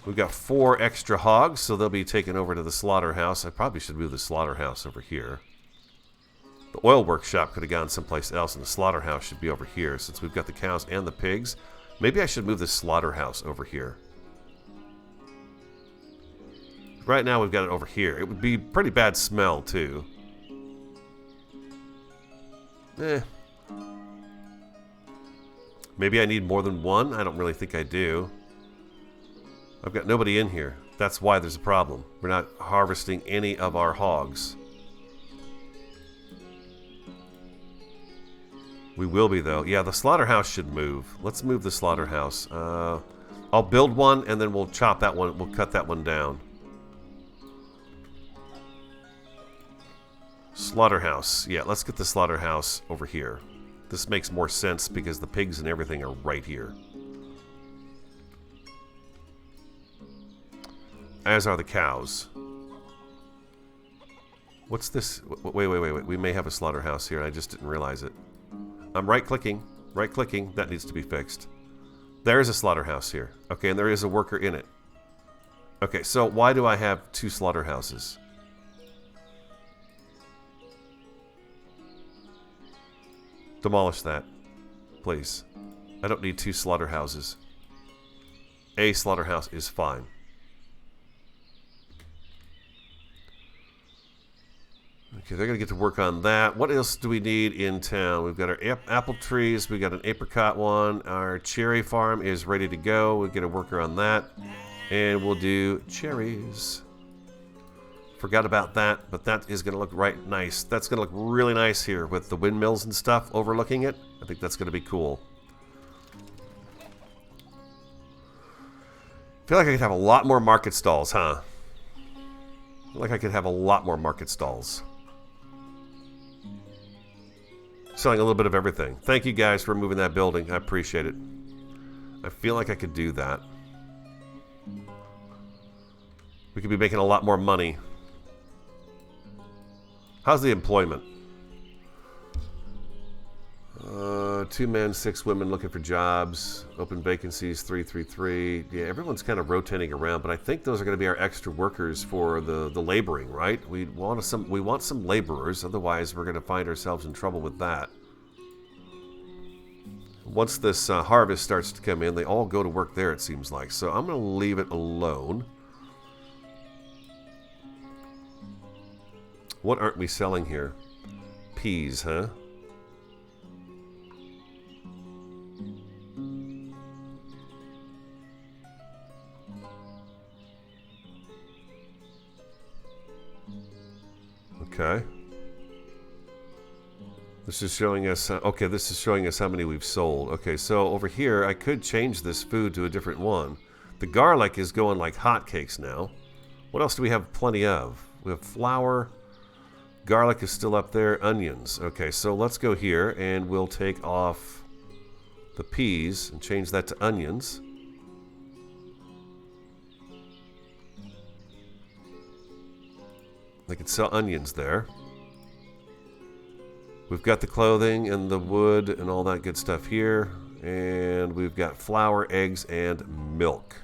We've got 4 extra hogs, so they'll be taken over to the slaughterhouse. I probably should move the slaughterhouse over here. The oil workshop could have gone someplace else, and the slaughterhouse should be over here. Since we've got the cows and the pigs, maybe I should move the slaughterhouse over here. Right now we've got it over here. It would be pretty bad smell, too. Maybe I need more than one? I don't really think I do. I've got nobody in here. That's why there's a problem. We're not harvesting any of our hogs. We will be, though. Yeah, the slaughterhouse should move. Let's move the slaughterhouse. I'll build one, and then we'll chop that one. We'll cut that one down. Slaughterhouse. Yeah, let's get the slaughterhouse over here. This makes more sense because the pigs and everything are right here. As are the cows. What's this? Wait. We may have a slaughterhouse here. I just didn't realize it. I'm right-clicking. Right-clicking. That needs to be fixed. There is a slaughterhouse here. Okay, and there is a worker in it. Okay, so why do I have 2 slaughterhouses? Demolish that. Please. I don't need 2 slaughterhouses. A slaughterhouse is fine. Okay, they're going to get to work on that. What else do we need in town? We've got our apple trees. We've got an apricot one. Our cherry farm is ready to go. We'll get a worker on that. And we'll do cherries. Forgot about that, but that is going to look right nice. That's going to look really nice here with the windmills and stuff overlooking it. I think that's going to be cool. I feel like I could have a lot more market stalls, huh? I feel like I could have a lot more market stalls. Selling a little bit of everything. Thank you guys for moving that building. I appreciate it. I feel like I could do that. We could be making a lot more money. How's the employment? 2 men, 6 women looking for jobs. Open vacancies 333. Yeah, everyone's kind of rotating around, but I think those are going to be our extra workers for the laboring, right? We want some laborers, otherwise we're going to find ourselves in trouble with that. Once this harvest starts to come in, they all go to work there, it seems like. So I'm going to leave it alone. What aren't we selling here? Peas, huh? Okay. This is showing us, okay, this is showing us how many we've sold. Okay, so over here, I could change this food to a different one. The garlic is going like hotcakes now. What else do we have plenty of? We have flour. Garlic is still up there. Onions. Okay, so let's go here and we'll take off the peas and change that to onions. They can sell onions there. We've got the clothing and the wood and all that good stuff here. And we've got flour, eggs, and milk.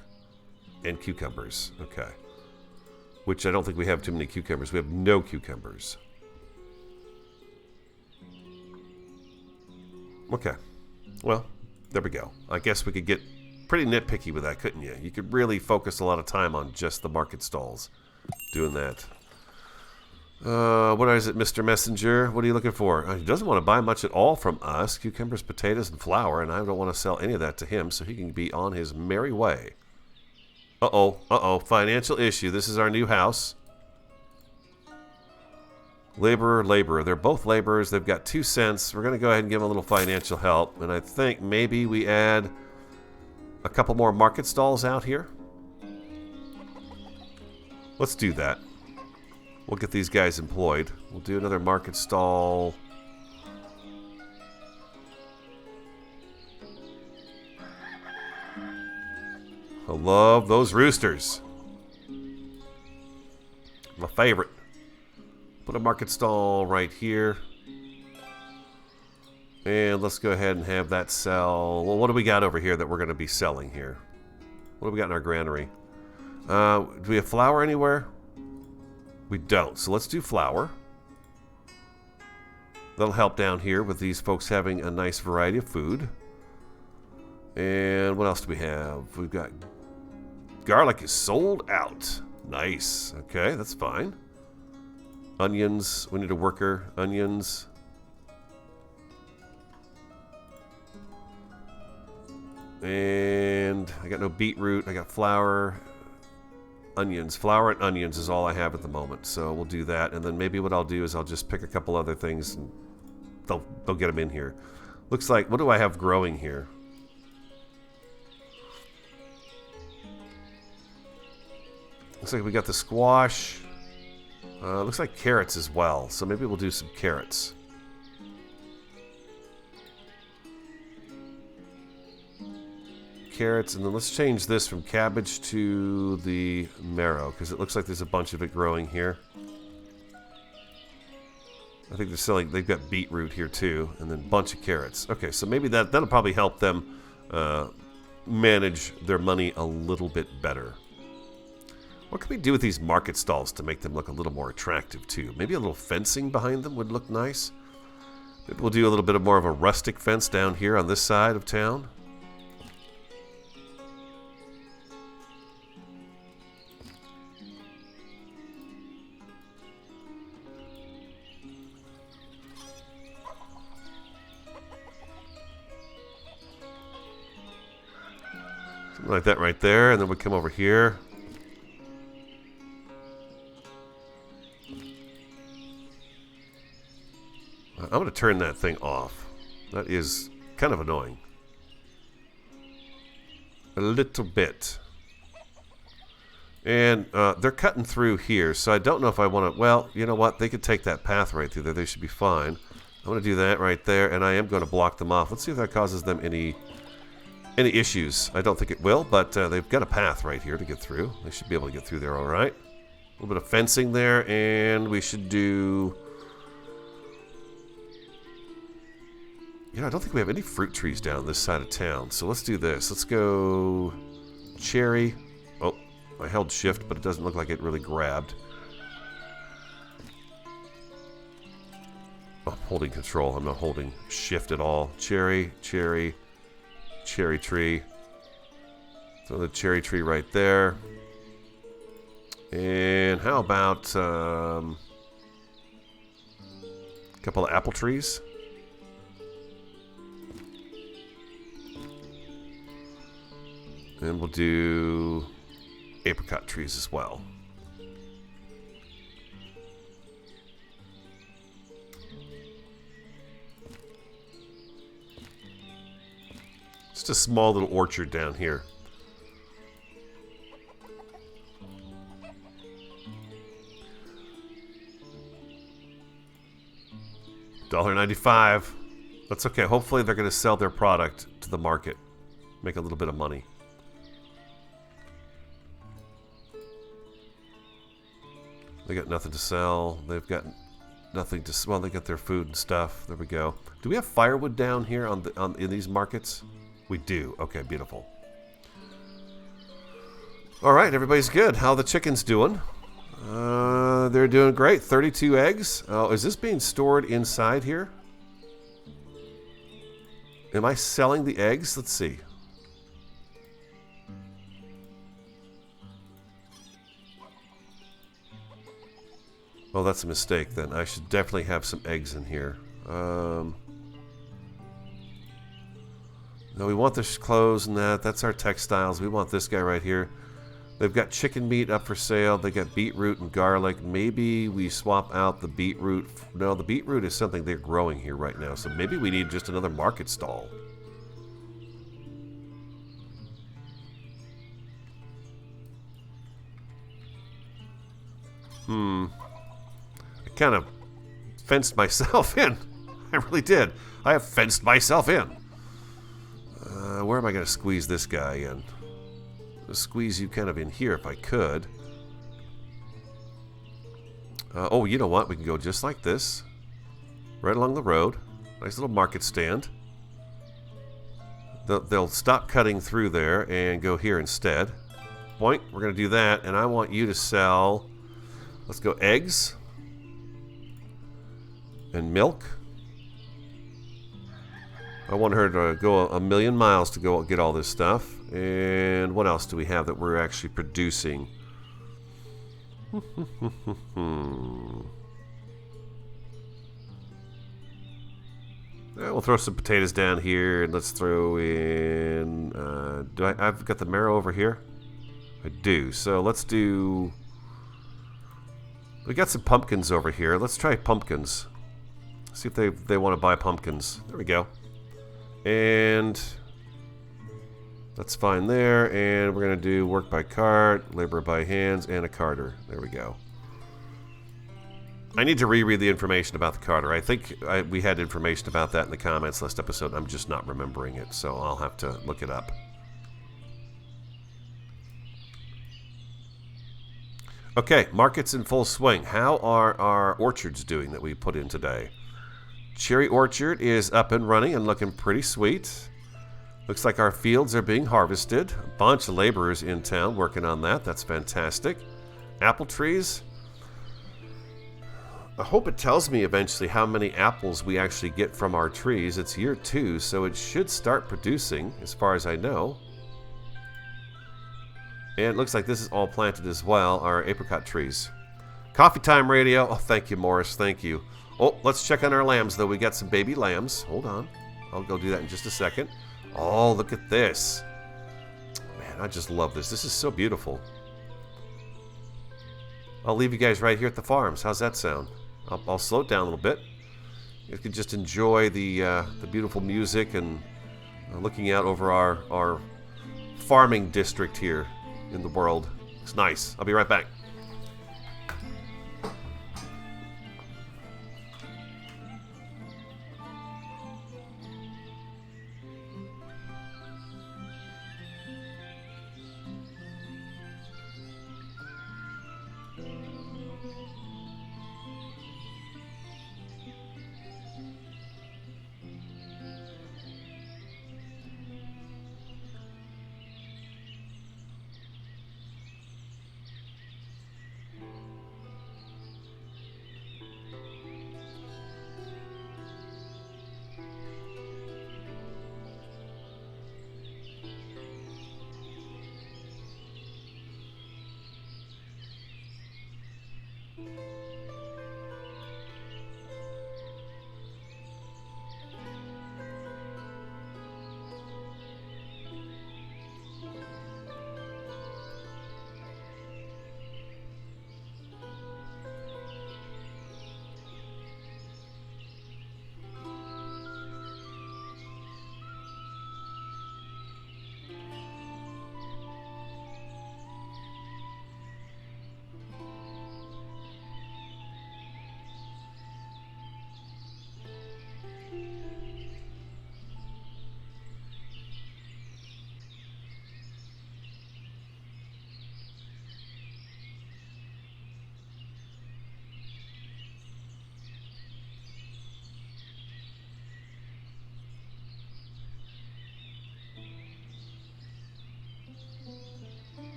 And cucumbers. Okay. Which I don't think we have too many cucumbers. We have no cucumbers. Okay. Well, there we go. I guess we could get pretty nitpicky with that, couldn't you? You could really focus a lot of time on just the market stalls doing that. What is it, Mr. Messenger? What are you looking for? He doesn't want to buy much at all from us. Cucumbers, potatoes, and flour, and I don't want to sell any of that to him, so he can be on his merry way. Uh-oh. Financial issue. This is our new house. Laborer. They're both laborers. They've got 2 cents. We're going to go ahead and give them a little financial help, and I think maybe we add a couple more market stalls out here. Let's do that. We'll get these guys employed. We'll do another market stall. I love those roosters. My favorite. Put a market stall right here. And let's go ahead and have that sell. Well, what do we got over here that we're going to be selling here? What do we got in our granary? Do we have flour anywhere? We don't. So let's do flour. That'll help down here with these folks having a nice variety of food. And what else do we have? We've got garlic is sold out. Nice. Okay, that's fine. Onions. We need a worker. Onions. And I got no beetroot. I got flour. Onions. Flour and onions is all I have at the moment. So we'll do that. And then maybe what I'll do is I'll just pick a couple other things and they'll get them in here. Looks like, what do I have growing here? Looks like we got the squash. Looks like carrots as well. So maybe we'll do some carrots. Carrots, and then let's change this from cabbage to the marrow because it looks like there's a bunch of it growing here. I think they're selling, they've got beetroot here too, and then a bunch of carrots. Okay, so maybe that'll probably help them manage their money a little bit better. What can we do with these market stalls to make them look a little more attractive too? Maybe a little fencing behind them would look nice. Maybe we'll do a little bit of more of a rustic fence down here on this side of town. Something like that right there, and then we come over here. I'm going to turn that thing off. That is kind of annoying. A little bit. And they're cutting through here, so I don't know if I want to... Well, you know what? They could take that path right through there. They should be fine. I'm going to do that right there, and I am going to block them off. Let's see if that causes them any issues. I don't think it will, but they've got a path right here to get through. They should be able to get through there all right. A little bit of fencing there, and we should do... You know, I don't think we have any fruit trees down this side of town, so let's do this. Let's go cherry. Oh, I held shift, but it doesn't look like it really grabbed. Oh, I'm holding control. I'm not holding shift at all. Cherry, cherry, cherry tree. Throw the cherry tree right there. And how about a couple of apple trees? And we'll do apricot trees as well. Just a small little orchard down here. $1.95. That's okay. Hopefully they're going to sell their product to the market. Make a little bit of money. They got nothing to sell. They've got nothing to... Well, they got their food and stuff. There we go. Do we have firewood down here in these markets? We do. Okay, beautiful. All right, everybody's good. How are the chickens doing? They're doing great. 32 eggs. Oh, is this being stored inside here? Am I selling the eggs? Let's see. Oh, that's a mistake then. I should definitely have some eggs in here. No, we want the clothes and that. That's our textiles. We want this guy right here. They've got chicken meat up for sale. They got beetroot and garlic. Maybe we swap out the beetroot. No, the beetroot is something they're growing here right now. So maybe we need just another market stall. I kind of fenced myself in. I really did. I have fenced myself in. Where am I going to squeeze this guy in? I'll squeeze you kind of in here if I could. Oh, you know what? We can go just like this. Right along the road. Nice little market stand. They'll stop cutting through there and go here instead. Point. We're going to do that. And I want you to sell... Let's go eggs. And milk. I want her to go a million miles to go get all this stuff. And what else do we have that we're actually producing? Yeah, we'll throw some potatoes down here, and let's throw in... I've got the marrow over here? I do. So let's do... We got some pumpkins over here. Let's try pumpkins. See if they want to buy pumpkins. There we go. And that's fine there. And we're going to do work by cart, labor by hands, and a carter. There we go. I need to reread the information about the carter. I think we had information about that in the comments last episode. I'm just not remembering it, so I'll have to look it up. Okay, market's in full swing. How are our orchards doing that we put in today? Cherry orchard is up and running and looking pretty sweet. Looks like our fields are being harvested. A bunch of laborers in town working on that. That's fantastic. Apple trees. I hope it tells me eventually how many apples we actually get from our trees. It's year 2, so it should start producing as far as I know. And it looks like this is all planted as well, our apricot trees. Coffee time radio. Oh, thank you, Morris. Thank you. Oh, let's check on our lambs, though. We got some baby lambs. Hold on. I'll go do that in just a second. Oh, look at this. Man, I just love this. This is so beautiful. I'll leave you guys right here at the farms. How's that sound? I'll slow it down a little bit. You can just enjoy the beautiful music and looking out over our farming district here in the world. It's nice. I'll be right back.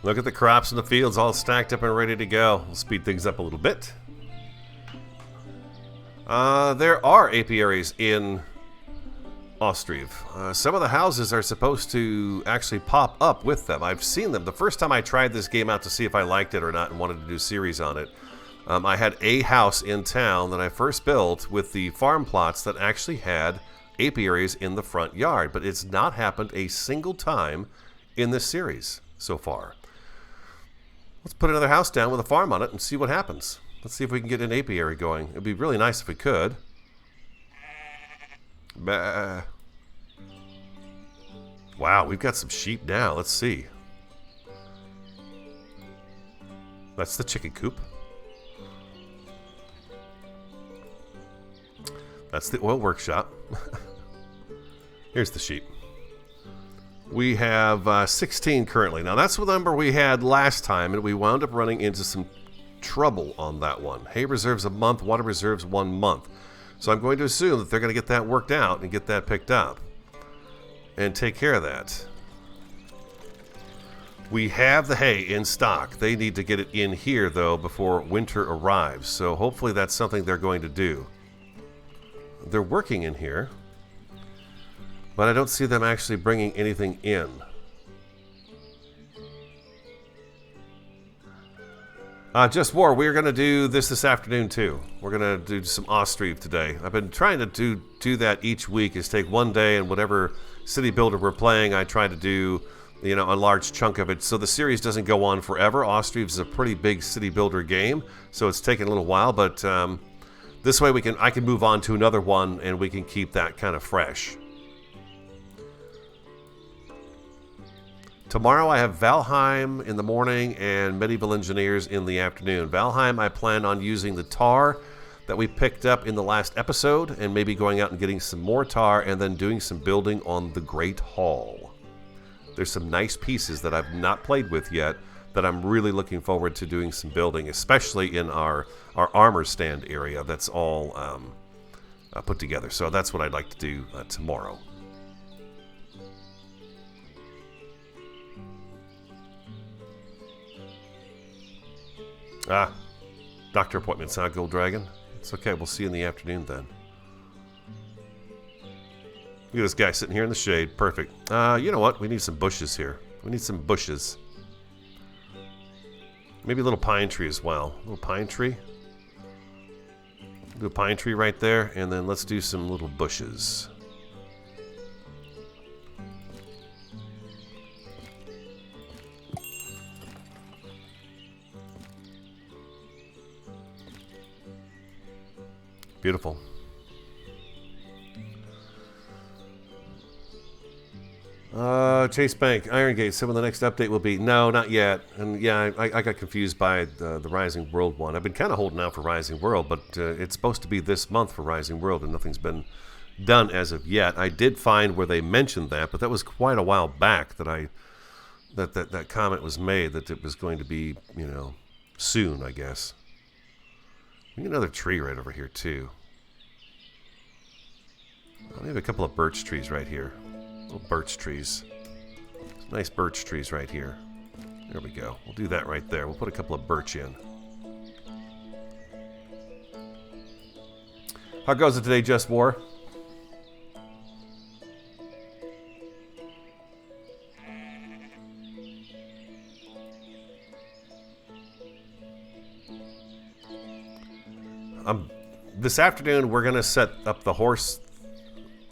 Look at the crops in the fields all stacked up and ready to go. We'll speed things up a little bit. There are apiaries in Ostriv. Some of the houses are supposed to actually pop up with them. I've seen them. The first time I tried this game out to see if I liked it or not and wanted to do a series on it, I had a house in town that I first built with the farm plots that actually had apiaries in the front yard, but it's not happened a single time in this series so far. Let's put another house down with a farm on it and see what happens. Let's see if we can get an apiary going. It'd be really nice if we could. Bah. Wow, we've got some sheep now. Let's see. That's the chicken coop. That's the oil workshop. Here's the sheep. We have 16 currently. Now, that's the number we had last time, and we wound up running into some trouble on that one. Hay reserves a month, water reserves 1 month. So I'm going to assume that they're going to get that worked out and get that picked up and take care of that. We have the hay in stock. They need to get it in here, though, before winter arrives. So hopefully that's something they're going to do. They're working in here, but I don't see them actually bringing anything in. Just more. We're going to do this afternoon, too. We're going to do some Ostriv today. I've been trying to do that each week, is take one day and whatever city builder we're playing, I try to do, you know, a large chunk of it. So the series doesn't go on forever. Ostriv is a pretty big city builder game, so it's taken a little while, but this way I can move on to another one and we can keep that kind of fresh. Tomorrow I have Valheim in the morning and Medieval Engineers in the afternoon. Valheim, I plan on using the tar that we picked up in the last episode and maybe going out and getting some more tar and then doing some building on the Great Hall. There's some nice pieces that I've not played with yet that I'm really looking forward to doing some building, especially in our armor stand area that's all put together. So that's what I'd like to do tomorrow. Doctor appointments, huh, Gold Dragon? It's okay, we'll see you in the afternoon then. Look at this guy sitting here in the shade. Perfect. You know what? We need some bushes here. We need some bushes. Maybe a little pine tree as well. A little pine tree. Do a pine tree right there, and then let's do some little bushes. Beautiful. Chase Bank, Iron Gate, some of the next update will be... No, not yet. And yeah, I got confused by the Rising World one. I've been kind of holding out for Rising World, but it's supposed to be this month for Rising World, and nothing's been done as of yet. I did find where they mentioned that, but that was quite a while back that that comment was made, that it was going to be, you know, soon, I guess. We need another tree right over here, too. We have a couple of birch trees right here. Little birch trees. Some nice birch trees right here. There we go. We'll do that right there. We'll put a couple of birch in. How goes it today, Just War? This afternoon we're gonna set up the horse,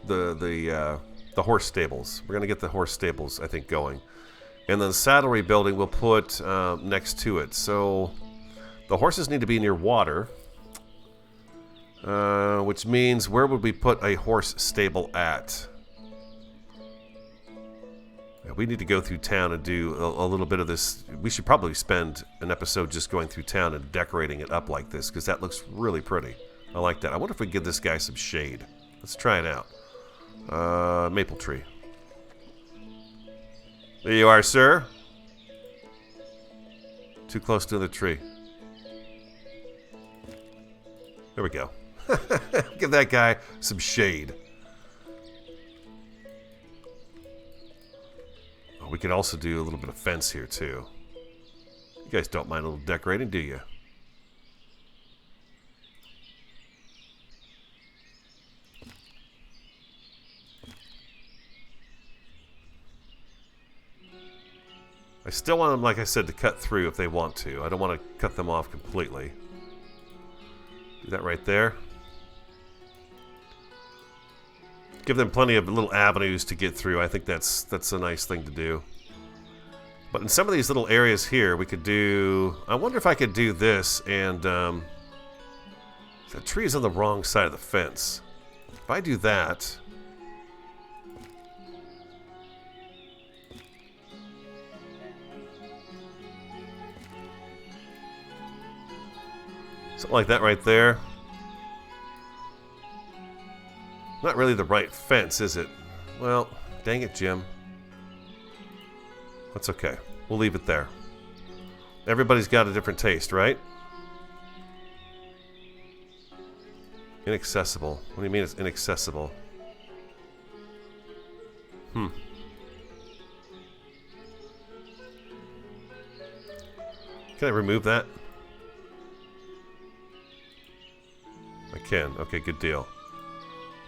the horse stables. We're gonna get the horse stables, I think, going, and then the saddlery building we'll put next to it. So the horses need to be near water, which means where would we put a horse stable at? We need to go through town and do a little bit of this. We should probably spend an episode just going through town and decorating it up like this, because that looks really pretty. I like that. I wonder if we can give this guy some shade. Let's try it out. Maple tree. There you are, sir. Too close to the tree. There we go. Give that guy some shade. Oh, we could also do a little bit of fence here, too. You guys don't mind a little decorating, do you? I still want them, like I said, to cut through if they want to. I don't want to cut them off completely. Do that right there. Give them plenty of little avenues to get through. I think that's a nice thing to do. But in some of these little areas here, we could do... I wonder if I could do this and... the tree is on the wrong side of the fence. If I do that... something like that right there. Not really the right fence, is it? Well, dang it, Jim. That's okay. We'll leave it there. Everybody's got a different taste, right? Inaccessible. What do you mean it's inaccessible? Can I remove that? I can. Okay, good deal.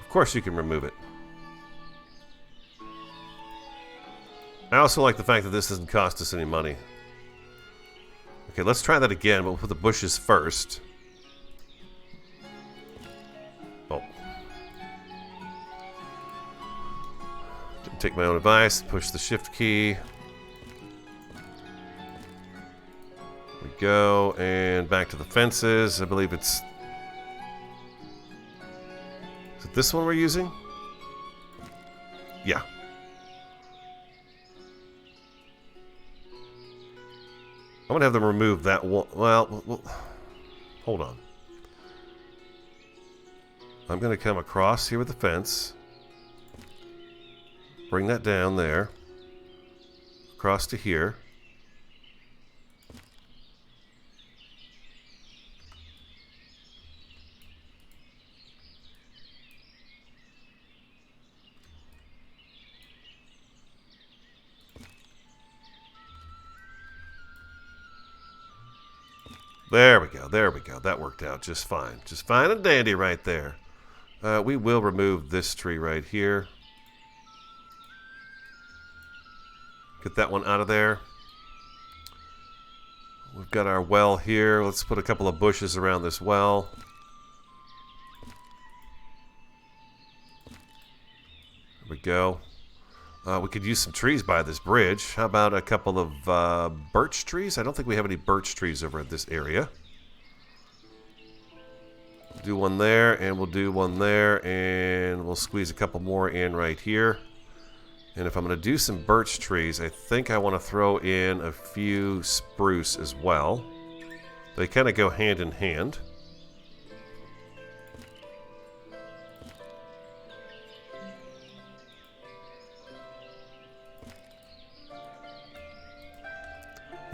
Of course you can remove it. I also like the fact that this doesn't cost us any money. Okay, let's try that again, but we'll put the bushes first. Oh. Didn't take my own advice. Push the shift key. There we go. And back to the fences. I believe it's... is it this one we're using? Yeah. I'm going to have them remove that one. Well, hold on. I'm going to come across here with the fence. Bring that down there. Across to here. There we go, there we go. That worked out just fine. Just fine and dandy right there. We will remove this tree right here. Get that one out of there. We've got our well here. Let's put a couple of bushes around this well. we go. We could use some trees by this bridge. How about a couple of birch trees? I don't think we have any birch trees over at this area. Do one there, and we'll do one there, and we'll squeeze a couple more in right here. And if I'm going to do some birch trees, I think I want to throw in a few spruce as well. They kind of go hand in hand.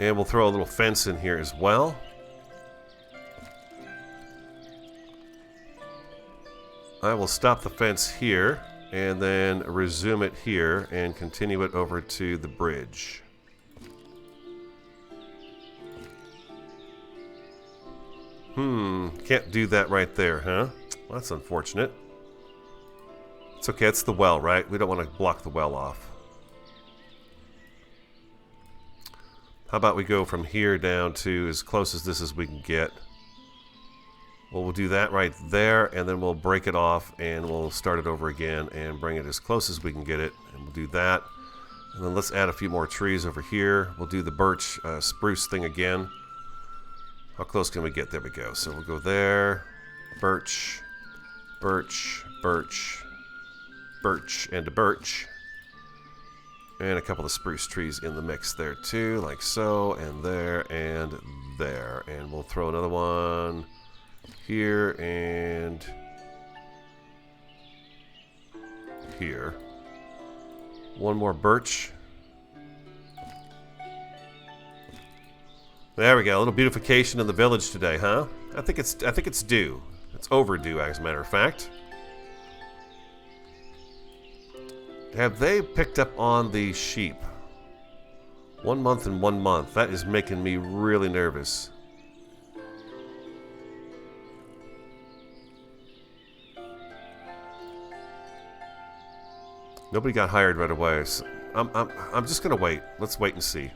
And we'll throw a little fence in here as well. I will stop the fence here and then resume it here and continue it over to the bridge. Can't do that right there, huh? Well, that's unfortunate. It's okay, it's the well, right? We don't want to block the well off. How about we go from here down to as close as this as we can get. Well, we'll do that right there, and then we'll break it off, and we'll start it over again and bring it as close as we can get it. And we'll do that. And then let's add a few more trees over here. We'll do the birch spruce thing again. How close can we get? There we go. So we'll go there. Birch, birch, birch, birch, and a birch. And a couple of spruce trees in the mix there too, like so, and there, and there. And we'll throw another one here and here. One more birch. There we go. A little beautification in the village today, huh? I think it's due. It's overdue, as a matter of fact. Have they picked up on the sheep? 1 month and 1 month. That is making me really nervous. Nobody got hired right away. So I'm just gonna wait. Let's wait and see.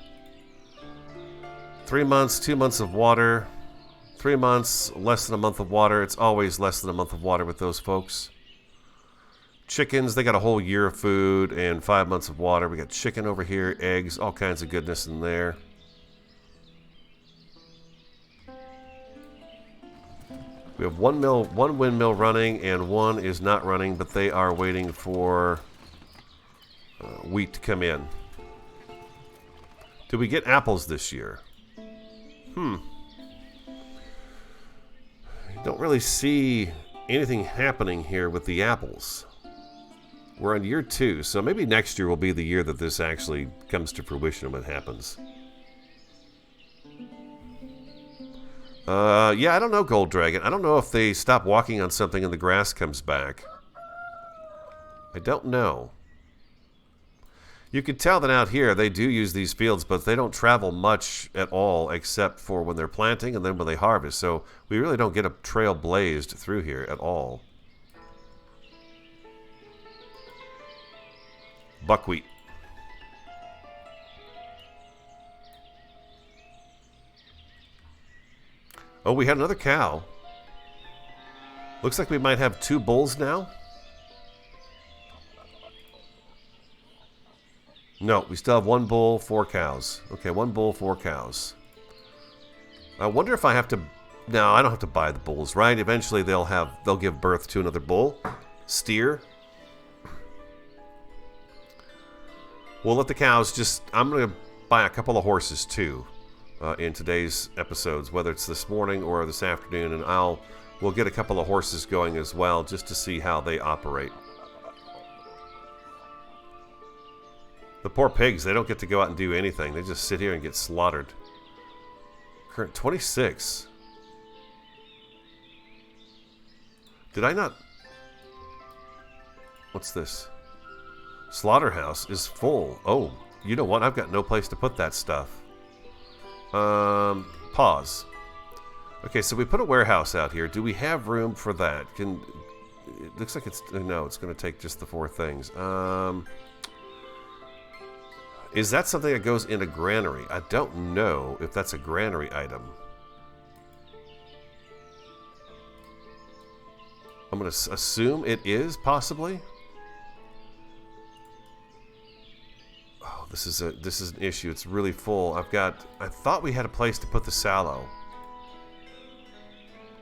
3 months, 2 months of water. 3 months, less than a month of water. It's always less than a month of water with those folks. Chickens, they got a whole year of food and 5 months of water. We got chicken over here, eggs, all kinds of goodness in there. We have one windmill running, and one is not running, but they are waiting for wheat to come in. Did we get apples this year? Don't really see anything happening here with the apples. We're on year 2, so maybe next year will be the year that this actually comes to fruition when it happens. Yeah, I don't know, Gold Dragon. I don't know if they stop walking on something and the grass comes back. I don't know. You can tell that out here they do use these fields, but they don't travel much at all except for when they're planting and then when they harvest. So we really don't get a trail blazed through here at all. Buckwheat. Oh, we had another cow. Looks like we might have 2 bulls now. No, we still have 1 bull, 4 cows. Okay, 1 bull, 4 cows. I wonder if I have to... No, I don't have to buy the bulls, right? Eventually they'll give birth to another bull. Steer. We'll let the cows just... I'm going to buy a couple of horses too in today's episodes, whether it's this morning or this afternoon, and we'll get a couple of horses going as well just to see how they operate. The poor pigs, they don't get to go out and do anything. They just sit here and get slaughtered. Current 26. Did I not... What's this? Slaughterhouse is full. Oh, you know what? I've got no place to put that stuff. Pause. Okay, so we put a warehouse out here. Do we have room for that? It looks like it's... No, it's going to take just the 4 things. Is that something that goes in a granary? I don't know if that's a granary item. I'm going to assume it is, possibly. this is an issue. It's really full. I thought we had a place to put the sallow.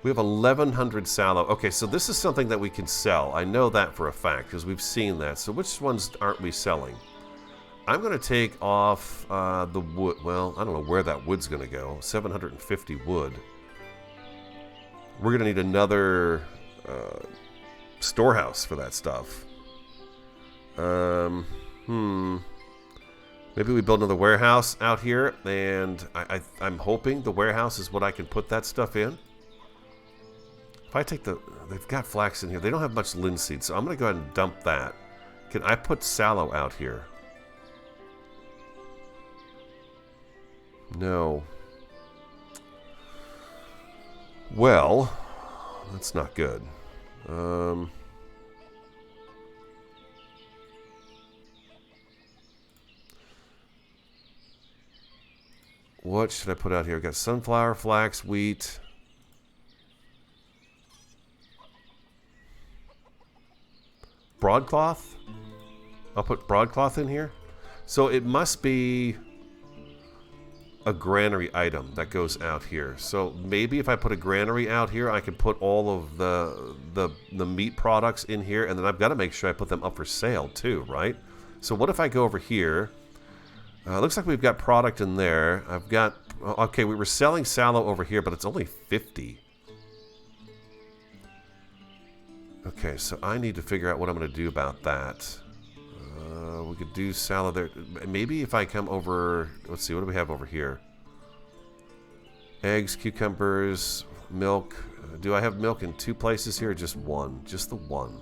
We have 1,100 sallow. Okay, so this is something that we can sell. I know that for a fact because we've seen that. So which ones aren't we selling? I'm going to take off the wood. Well, I don't know where that wood's going to go. 750 wood. We're going to need another storehouse for that stuff. Maybe we build another warehouse out here, and I'm hoping the warehouse is what I can put that stuff in. If I take they've got flax in here. They don't have much linseed, so I'm going to go ahead and dump that. Can I put sallow out here? No. Well, that's not good. What should I put out here? I've got sunflower, flax, wheat. Broadcloth? I'll put broadcloth in here. So it must be a granary item that goes out here. So maybe if I put a granary out here, I can put all of the meat products in here, and then I've got to make sure I put them up for sale too, right? So what if I go over here? Looks like we've got product in there. I've got... Okay, we were selling sallow over here, but it's only 50. Okay, so I need to figure out what I'm going to do about that. We could do salad there. Maybe if I come over... Let's see, what do we have over here? Eggs, cucumbers, milk. Do I have milk in 2 places here or just one? Just the one.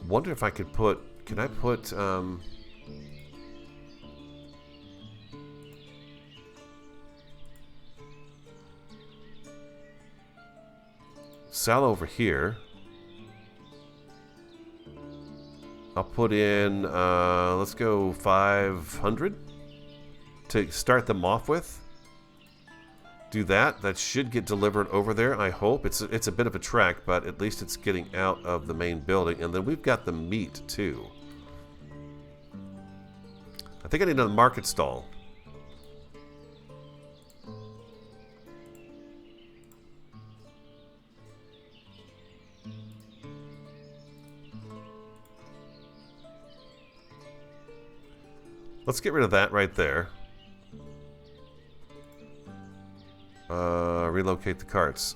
Wonder if I could put... Can I put... sallow over here. I'll put in, let's go 500 to start them off with. Do that. That should get delivered over there, I hope. It's a bit of a trek, but at least it's getting out of the main building. And then we've got the meat, too. I think I need another market stall. Let's get rid of that right there. Relocate the carts.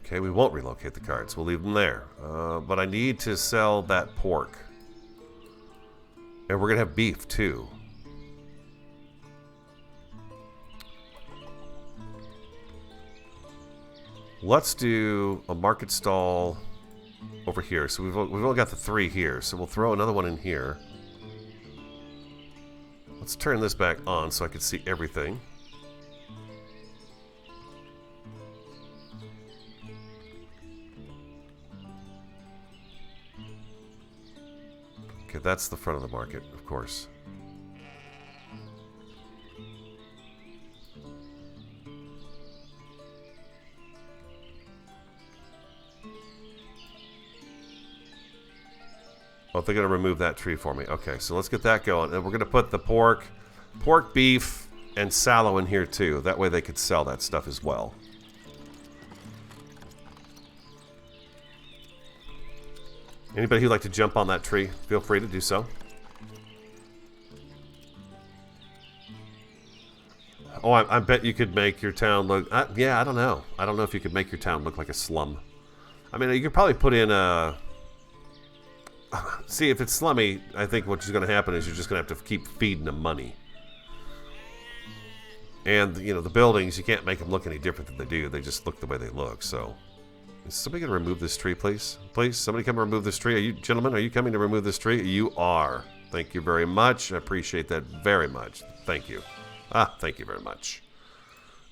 Okay, we won't relocate the carts. We'll leave them there. But I need to sell that pork. And we're going to have beef, too. Let's do a market stall over here. So we've only got the 3 here. So we'll throw another one in here. Let's turn this back on so I can see everything. Okay, that's the front of the market, of course. Oh, they're going to remove that tree for me. Okay, so let's get that going. And we're going to put the pork, beef, and sallow in here too. That way they could sell that stuff as well. Anybody who'd like to jump on that tree, feel free to do so. Oh, I bet you could make your town look... yeah, I don't know. I don't know if you could make your town look like a slum. I mean, you could probably put in a... See, if it's slummy, I think what's going to happen is you're just going to have to keep feeding them money. And, you know, the buildings, you can't make them look any different than they do. They just look the way they look, so... Is somebody going to remove this tree, please? Please, somebody come and remove this tree. Are you, gentlemen, are you coming to remove this tree? You are. Thank you very much. I appreciate that very much. Thank you. Thank you very much.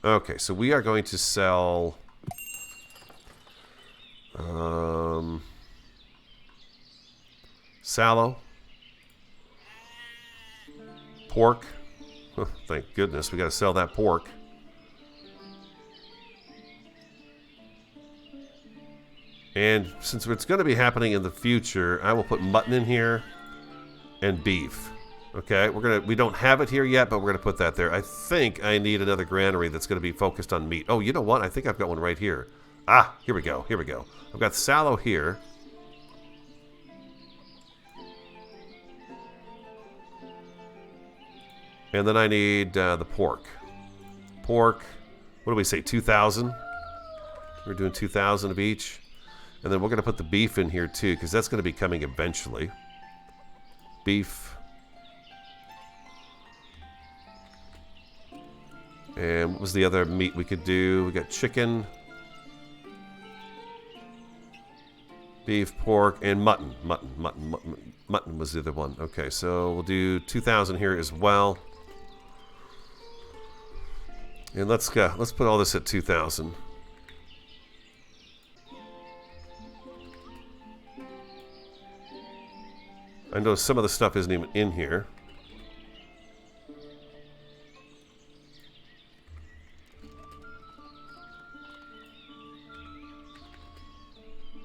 Okay, so we are going to sell... sallow, pork, Oh, thank goodness. We got to sell that pork. And since it's going to be happening in the future, I will put mutton in here and beef. Okay, we don't have it here yet, but we're gonna put that there. I think I need another granary that's gonna be focused on meat. Oh, you know what? I think I've got one right here. Ah, here we go. Here we go. I've got sallow here. And then I need the pork. Pork. What do we say? 2,000. We're doing 2,000 of each, and then we're gonna put the beef in here too, because that's gonna be coming eventually. Beef. And what was the other meat we could do? We got chicken, beef, pork, and mutton. Mutton was the other one. Okay, so we'll do 2,000 here as well. And let's put all this at 2,000. I know some of the stuff isn't even in here.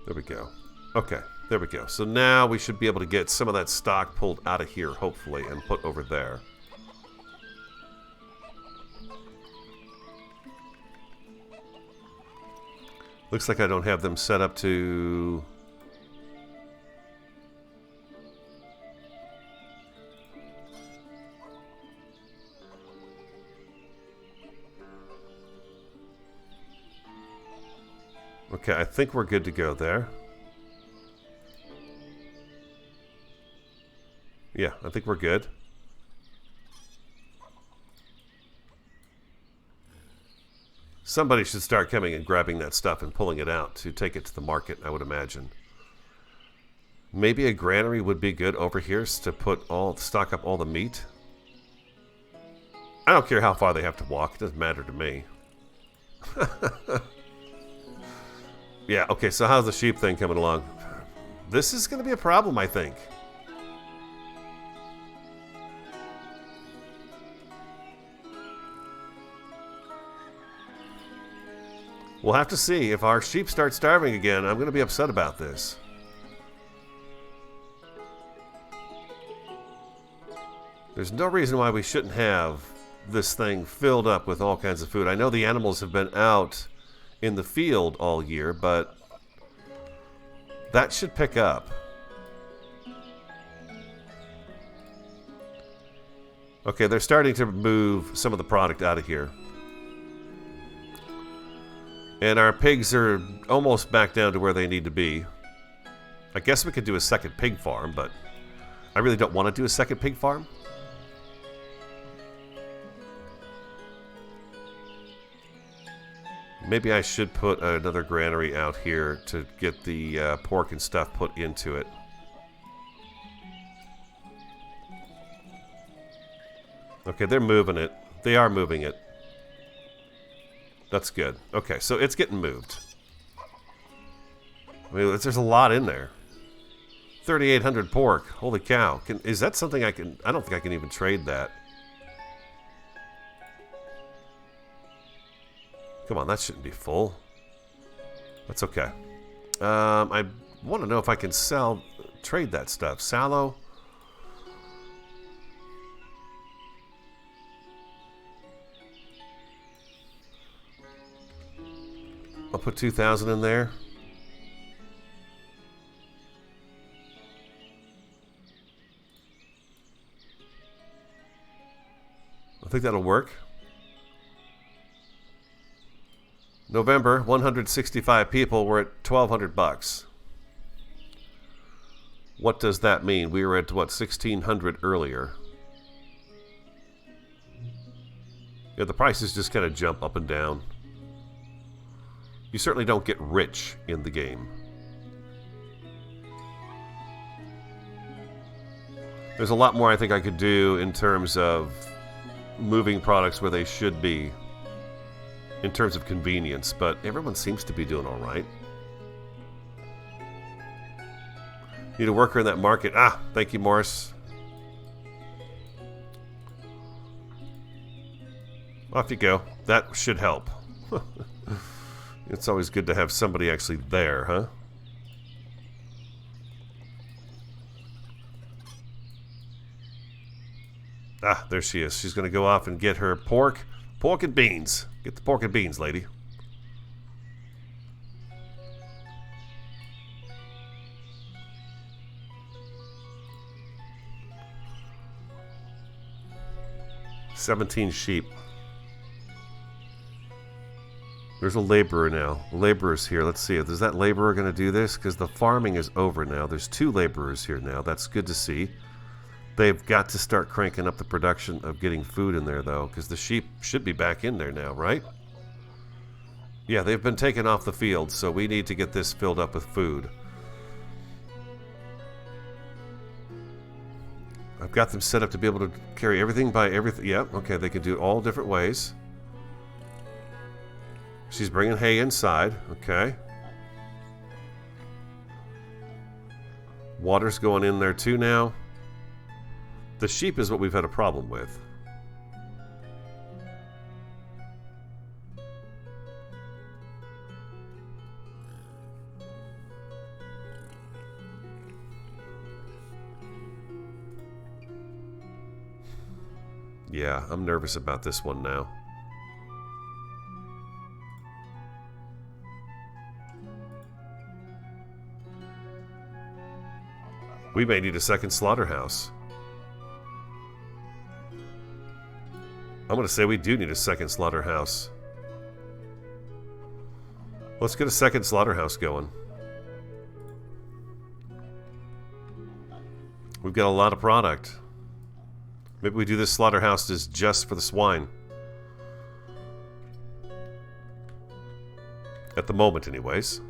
There we go. Okay, there we go. So now we should be able to get some of that stock pulled out of here, hopefully, and put over there. Looks like I don't have them set up to... Okay, I think we're good to go there. Yeah, I think we're good. Somebody should start coming and grabbing that stuff and pulling it out to take it to the market, I would imagine. Maybe a granary would be good over here to stock up all the meat. I don't care how far they have to walk. It doesn't matter to me. Yeah, okay, so how's the sheep thing coming along? This is going to be a problem, I think. We'll have to see. If our sheep start starving again, I'm going to be upset about this. There's no reason why we shouldn't have this thing filled up with all kinds of food. I know the animals have been out in the field all year, but that should pick up. Okay, they're starting to move some of the product out of here. And our pigs are almost back down to where they need to be. I guess we could do a second pig farm, but I really don't want to do a second pig farm. Maybe I should put another granary out here to get the pork and stuff put into it. Okay, they're moving it. They are moving it. That's good. Okay, so it's getting moved. I mean, there's a lot in there. 3,800 pork. Holy cow. Is that something I can... I don't think I can even trade that. Come on, that shouldn't be full. That's okay. I want to know if I can trade that stuff. Sallow. I'll put 2,000 in there. I think that'll work. November, 165 people. We're at 1,200 bucks. What does that mean? We were at, what, 1,600 earlier. Yeah, the prices just kind of jump up and down. You certainly don't get rich in the game. There's a lot more I think I could do in terms of moving products where they should be, in terms of convenience, but everyone seems to be doing all right. Need a worker in that market. Ah, thank you, Morris. Off you go. That should help. It's always good to have somebody actually there, huh? Ah, there she is. She's going to go off and get her pork. Pork and beans. Get the pork and beans, lady. "17 sheep. There's a laborer now. The laborer's here. Let's see. Is that laborer going to do this? Because the farming is over now. There's 2 laborers here now. That's good to see. They've got to start cranking up the production of getting food in there, though, because the sheep should be back in there now, right? Yeah, they've been taken off the field, so we need to get this filled up with food. I've got them set up to be able to carry everything by everything. Yep, okay, they can do it all different ways. She's bringing hay inside, okay. Water's going in there too now. The sheep is what we've had a problem with. Yeah, I'm nervous about this one now. We may need a second slaughterhouse. I'm going to say we do need a second slaughterhouse. Let's get a second slaughterhouse going. We've got a lot of product. Maybe we do this slaughterhouse is just for the swine. At the moment, anyways.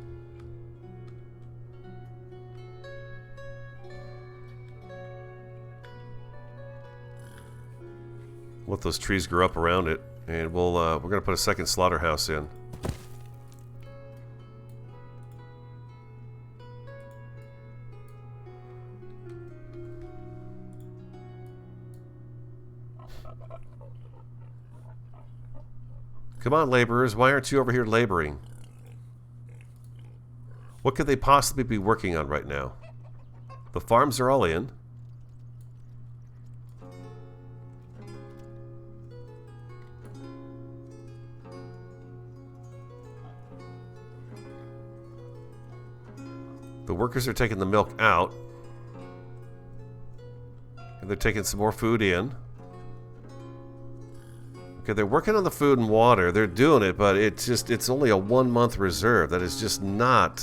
Let those trees grow up around it, and we're gonna put a second slaughterhouse in. Come on, laborers, why aren't you over here laboring? What could they possibly be working on right now? The farms are all in. The workers are taking the milk out. And they're taking some more food in. Okay, they're working on the food and water. They're doing it, but it's only a 1-month reserve. That is just not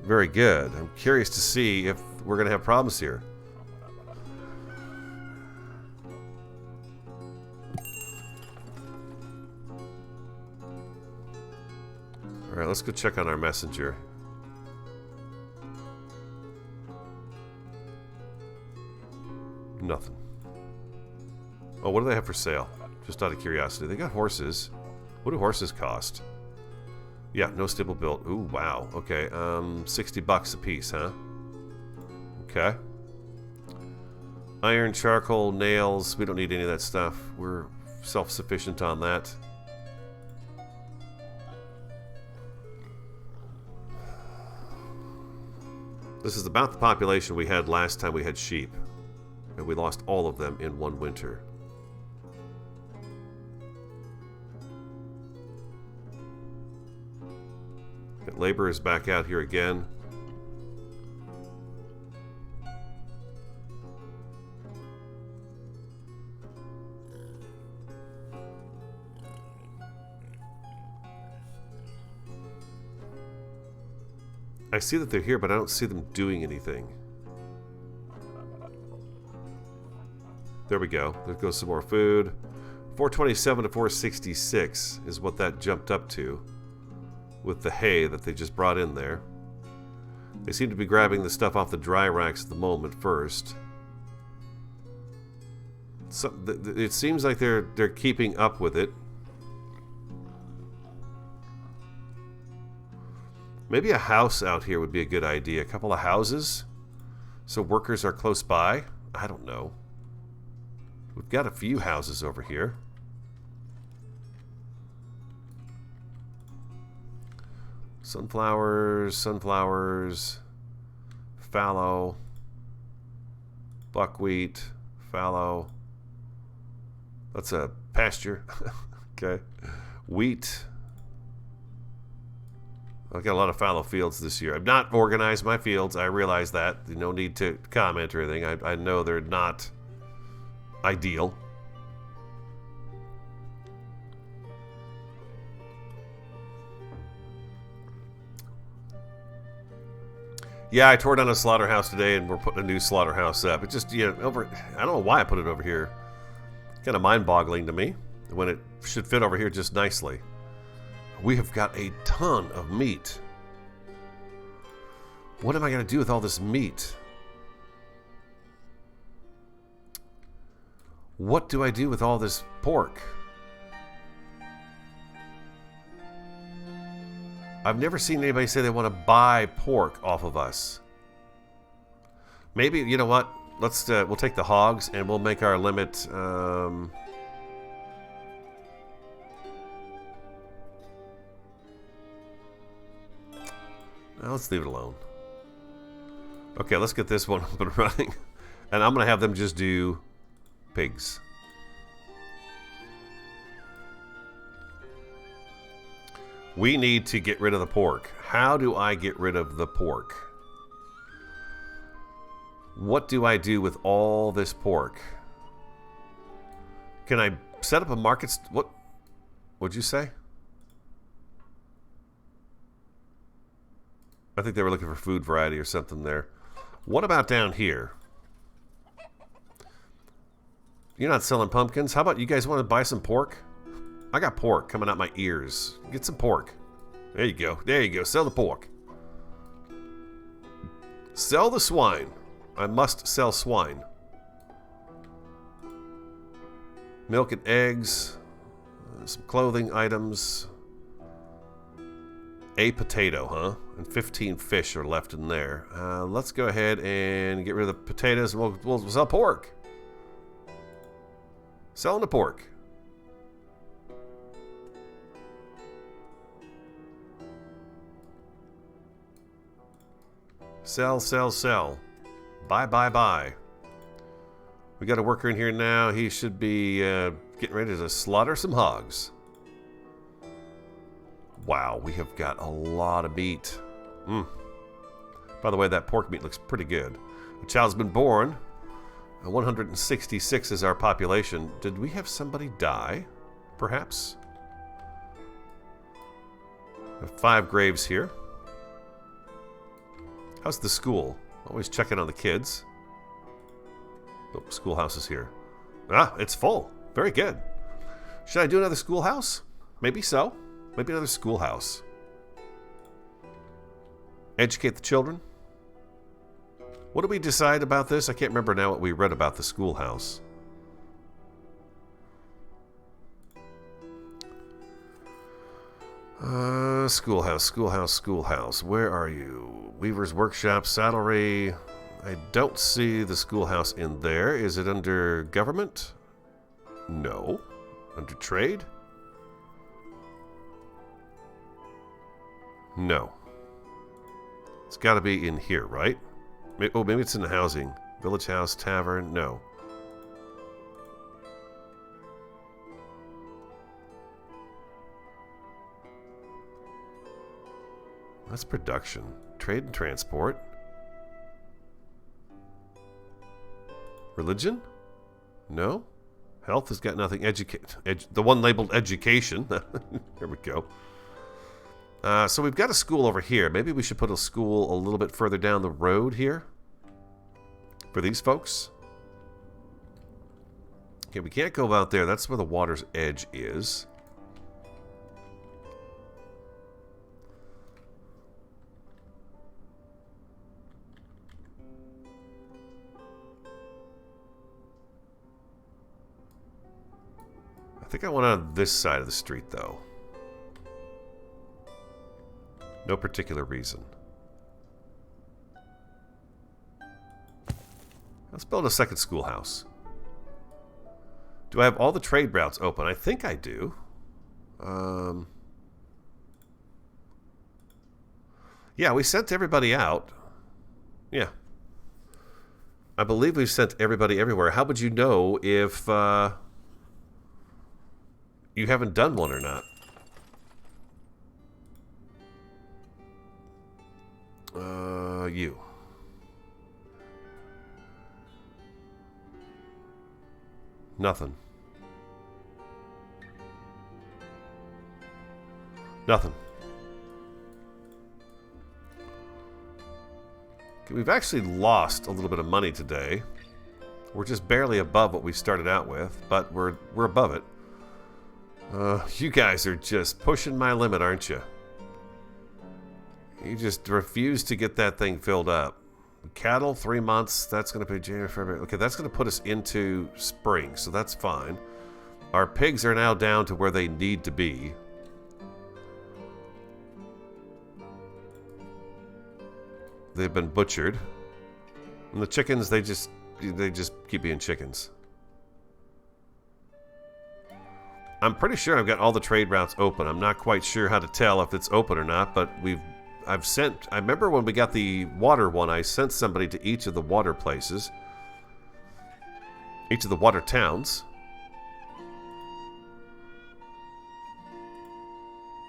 very good. I'm curious to see if we're going to have problems here. Alright, let's go check on our messenger. Nothing. Oh, what do they have for sale? Just out of curiosity. They got horses. What do horses cost? Yeah, no stable built. Ooh, wow. Okay, $60 a piece, huh? Okay. Iron, charcoal, nails. We don't need any of that stuff. We're self-sufficient on that. This is about the population we had last time we had sheep. And we lost all of them in one winter. Labor is back out here again. I see that they're here, but I don't see them doing anything. There we go. There goes some more food. 427 to 466 is what that jumped up to with the hay that they just brought in there. They seem to be grabbing the stuff off the dry racks at the moment first. So, it seems like they're keeping up with it. Maybe a house out here would be a good idea. A couple of houses so workers are close by. I don't know. We've got a few houses over here. Sunflowers, sunflowers, fallow, buckwheat, fallow. That's a pasture. Okay. Wheat. I've got a lot of fallow fields this year. I've not organized my fields. I realize that. No need to comment or anything. I know they're not ideal. Yeah, I tore down a slaughterhouse today, and we're putting a new slaughterhouse up. It just, I don't know why I put it over here. Kind of mind-boggling to me when it should fit over here just nicely. We have got a ton of meat. What am I going to do with all this meat? What do I do with all this pork? I've never seen anybody say they want to buy pork off of us. Maybe, you know what? We'll take the hogs and we'll make our limit. Let's leave it alone. Okay, let's get this one up and running. And I'm going to have them just do pigs. We need to get rid of the pork. How do I get rid of the pork? What do I do with all this pork? Can I set up a market? What would you say? I think they were looking for food variety or something there. What about down here? You're not selling pumpkins? How about you guys want to buy some pork? I got pork coming out my ears. Get some pork. There you go. There you go. Sell the pork. Sell the swine. I must sell swine. Milk and eggs. Some clothing items. A potato, huh? And 15 fish are left in there. Let's go ahead and get rid of the potatoes and we'll sell pork. Selling the pork. Sell, sell, sell. Buy, buy, buy. We got a worker in here now. He should be getting ready to slaughter some hogs. Wow, we have got a lot of meat. By the way, that pork meat looks pretty good. A child's been born. 166 is our population. Did we have somebody die? Perhaps? We have 5 graves here. How's the school? Always checking on the kids. Oh, schoolhouse is here. Ah, it's full. Very good. Should I do another schoolhouse? Maybe so. Maybe another schoolhouse. Educate the children. What did we decide about this? I can't remember now what we read about the schoolhouse. Schoolhouse, schoolhouse, schoolhouse. Where are you? Weaver's Workshop, Saddlery. I don't see the schoolhouse in there. Is it under government? No. Under trade? No. It's got to be in here, right? Oh, maybe it's in the housing. Village house, tavern. No. That's production. Trade and transport. Religion? No. Health has got nothing. The one labeled education. There we go. So we've got a school over here. Maybe we should put a school a little bit further down the road here for these folks. Okay, we can't go out there. That's where the water's edge is. I think I want on this side of the street, though. No particular reason. Let's build a second schoolhouse. Do I have all the trade routes open? I think I do. Yeah, we sent everybody out. Yeah. I believe we've sent everybody everywhere. How would you know if you haven't done one or not? You. Nothing. Nothing. We've actually lost a little bit of money today. We're just barely above what we started out with, but we're above it. You guys are just pushing my limit, aren't you? You just refuse to get that thing filled up. Cattle, 3 months. That's going to be January, February. Okay, that's going to put us into spring, so that's fine. Our pigs are now down to where they need to be. They've been butchered. And the chickens, they just keep being chickens. I'm pretty sure I've got all the trade routes open. I'm not quite sure how to tell if it's open or not, but I remember when we got the water one, I sent somebody to each of the water places. Each of the water towns.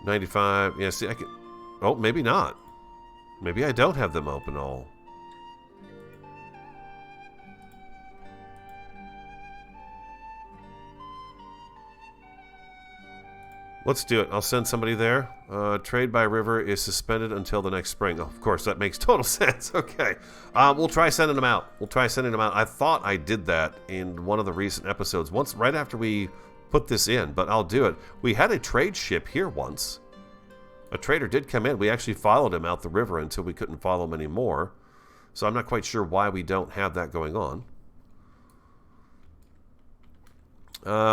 95, yeah, see, I can... Oh, maybe not. Maybe I don't have them open all. Let's do it. I'll send somebody there. Trade by river is suspended until the next spring. Oh, of course, that makes total sense. Okay. We'll try sending them out. I thought I did that in one of the recent episodes, once right after we put this in, but I'll do it. We had a trade ship here once. A trader did come in. We actually followed him out the river until we couldn't follow him anymore. So I'm not quite sure why we don't have that going on.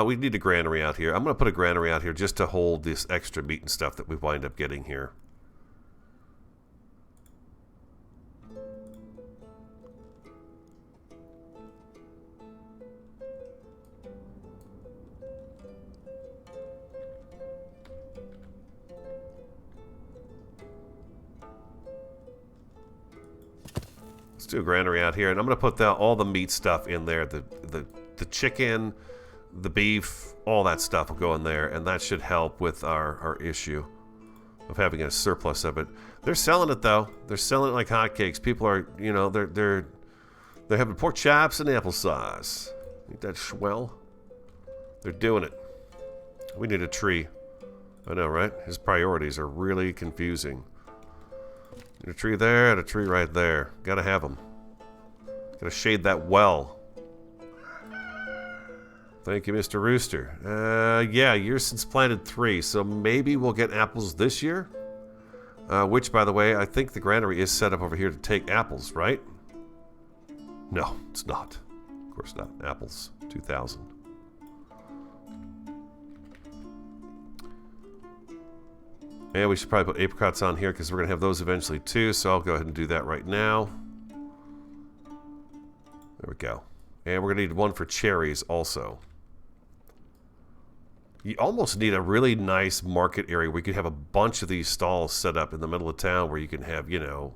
We need a granary out here. I'm going to put a granary out here just to hold this extra meat and stuff that we wind up getting here. Let's do a granary out here, and I'm going to put all the meat stuff in there. The chicken, the beef, all that stuff will go in there, and that should help with our issue of having a surplus of it. They're selling it though. They're selling it like hotcakes. People are, you know, they're having pork chops and applesauce. Ain't that swell? They're doing it. We need a tree. I know, right? His priorities are really confusing. Need a tree there and a tree right there. Gotta have them. Gotta shade that well. Thank you, Mr. Rooster. Yeah, years since planted 3, so maybe we'll get apples this year. Which, by the way, I think the granary is set up over here to take apples, right? No, it's not. Of course not. Apples, 2,000. And we should probably put apricots on here because we're going to have those eventually too, so I'll go ahead and do that right now. There we go. And we're going to need one for cherries also. You almost need a really nice market area where you could have a bunch of these stalls set up in the middle of town where you can have, you know,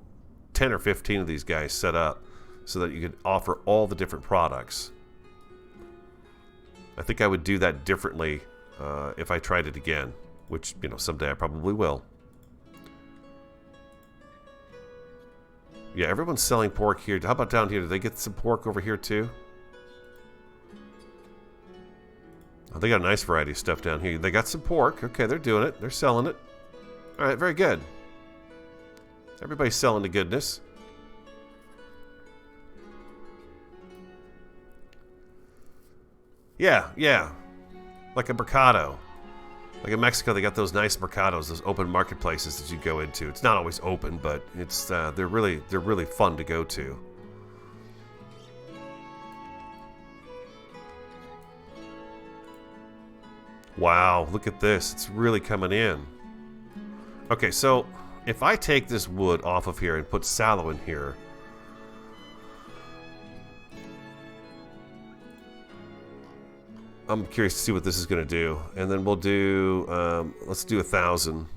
10 or 15 of these guys set up so that you can offer all the different products. I think I would do that differently if I tried it again, which, you know, someday I probably will. Yeah, everyone's selling pork here. How about down here? Do they get some pork over here too? Oh, they got a nice variety of stuff down here. They got some pork. Okay, they're doing it. They're selling it. All right, very good. Everybody's selling the goodness. Yeah, yeah. Like a mercado. Like in Mexico, they got those nice mercados, those open marketplaces that you go into. It's not always open, but it's they're really fun to go to. Wow, look at this. It's really coming in. Okay, so if I take this wood off of here and put sallow in here, I'm curious to see what this is going to do. And then we'll do, let's do 1,000.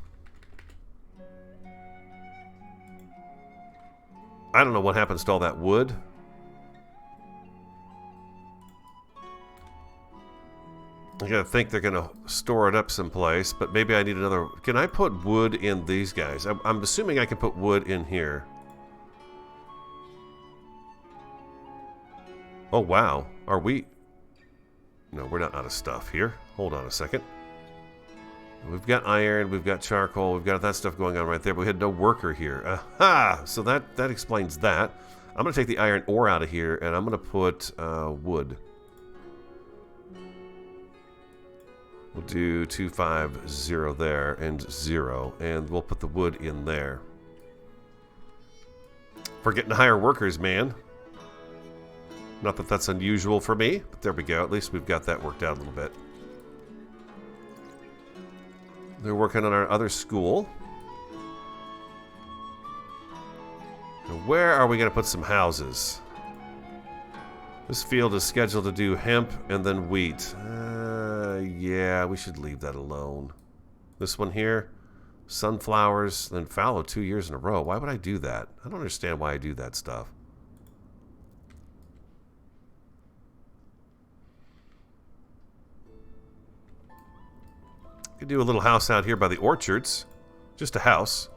I don't know what happens to all that wood. I gotta think they're gonna store it up someplace, but maybe I need another. Can I put wood in these guys? I'm assuming I can put wood in here. Oh wow, are we? No, we're not out of stuff here. Hold on a second. We've got iron, we've got charcoal, we've got that stuff going on right there, but we had no worker here. Aha! So that explains that. I'm gonna take the iron ore out of here, and I'm gonna put wood. We'll do 2, 5, 0 there, and 0, and we'll put the wood in there. We're getting to hire workers, man. Not that that's unusual for me, but there we go. At least we've got that worked out a little bit. They're working on our other school. And where are we going to put some houses? This field is scheduled to do hemp and then wheat. Yeah, we should leave that alone. This one here, sunflowers, then fallow 2 years in a row. Why would I do that? I don't understand why I do that stuff. Could do a little house out here by the orchards. Just a house.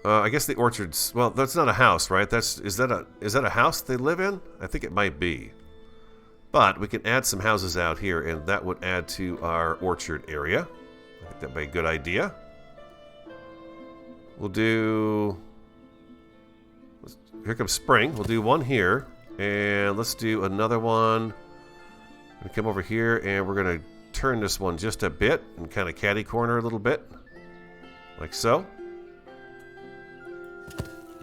I guess the orchards. Well, that's not a house, right? Is that a house they live in? I think it might be. But we can add some houses out here, and that would add to our orchard area. I think that'd be a good idea. We'll do. Here comes spring. We'll do one here, and let's do another one. We come over here, and we're gonna turn this one just a bit and kind of catty corner a little bit, like so.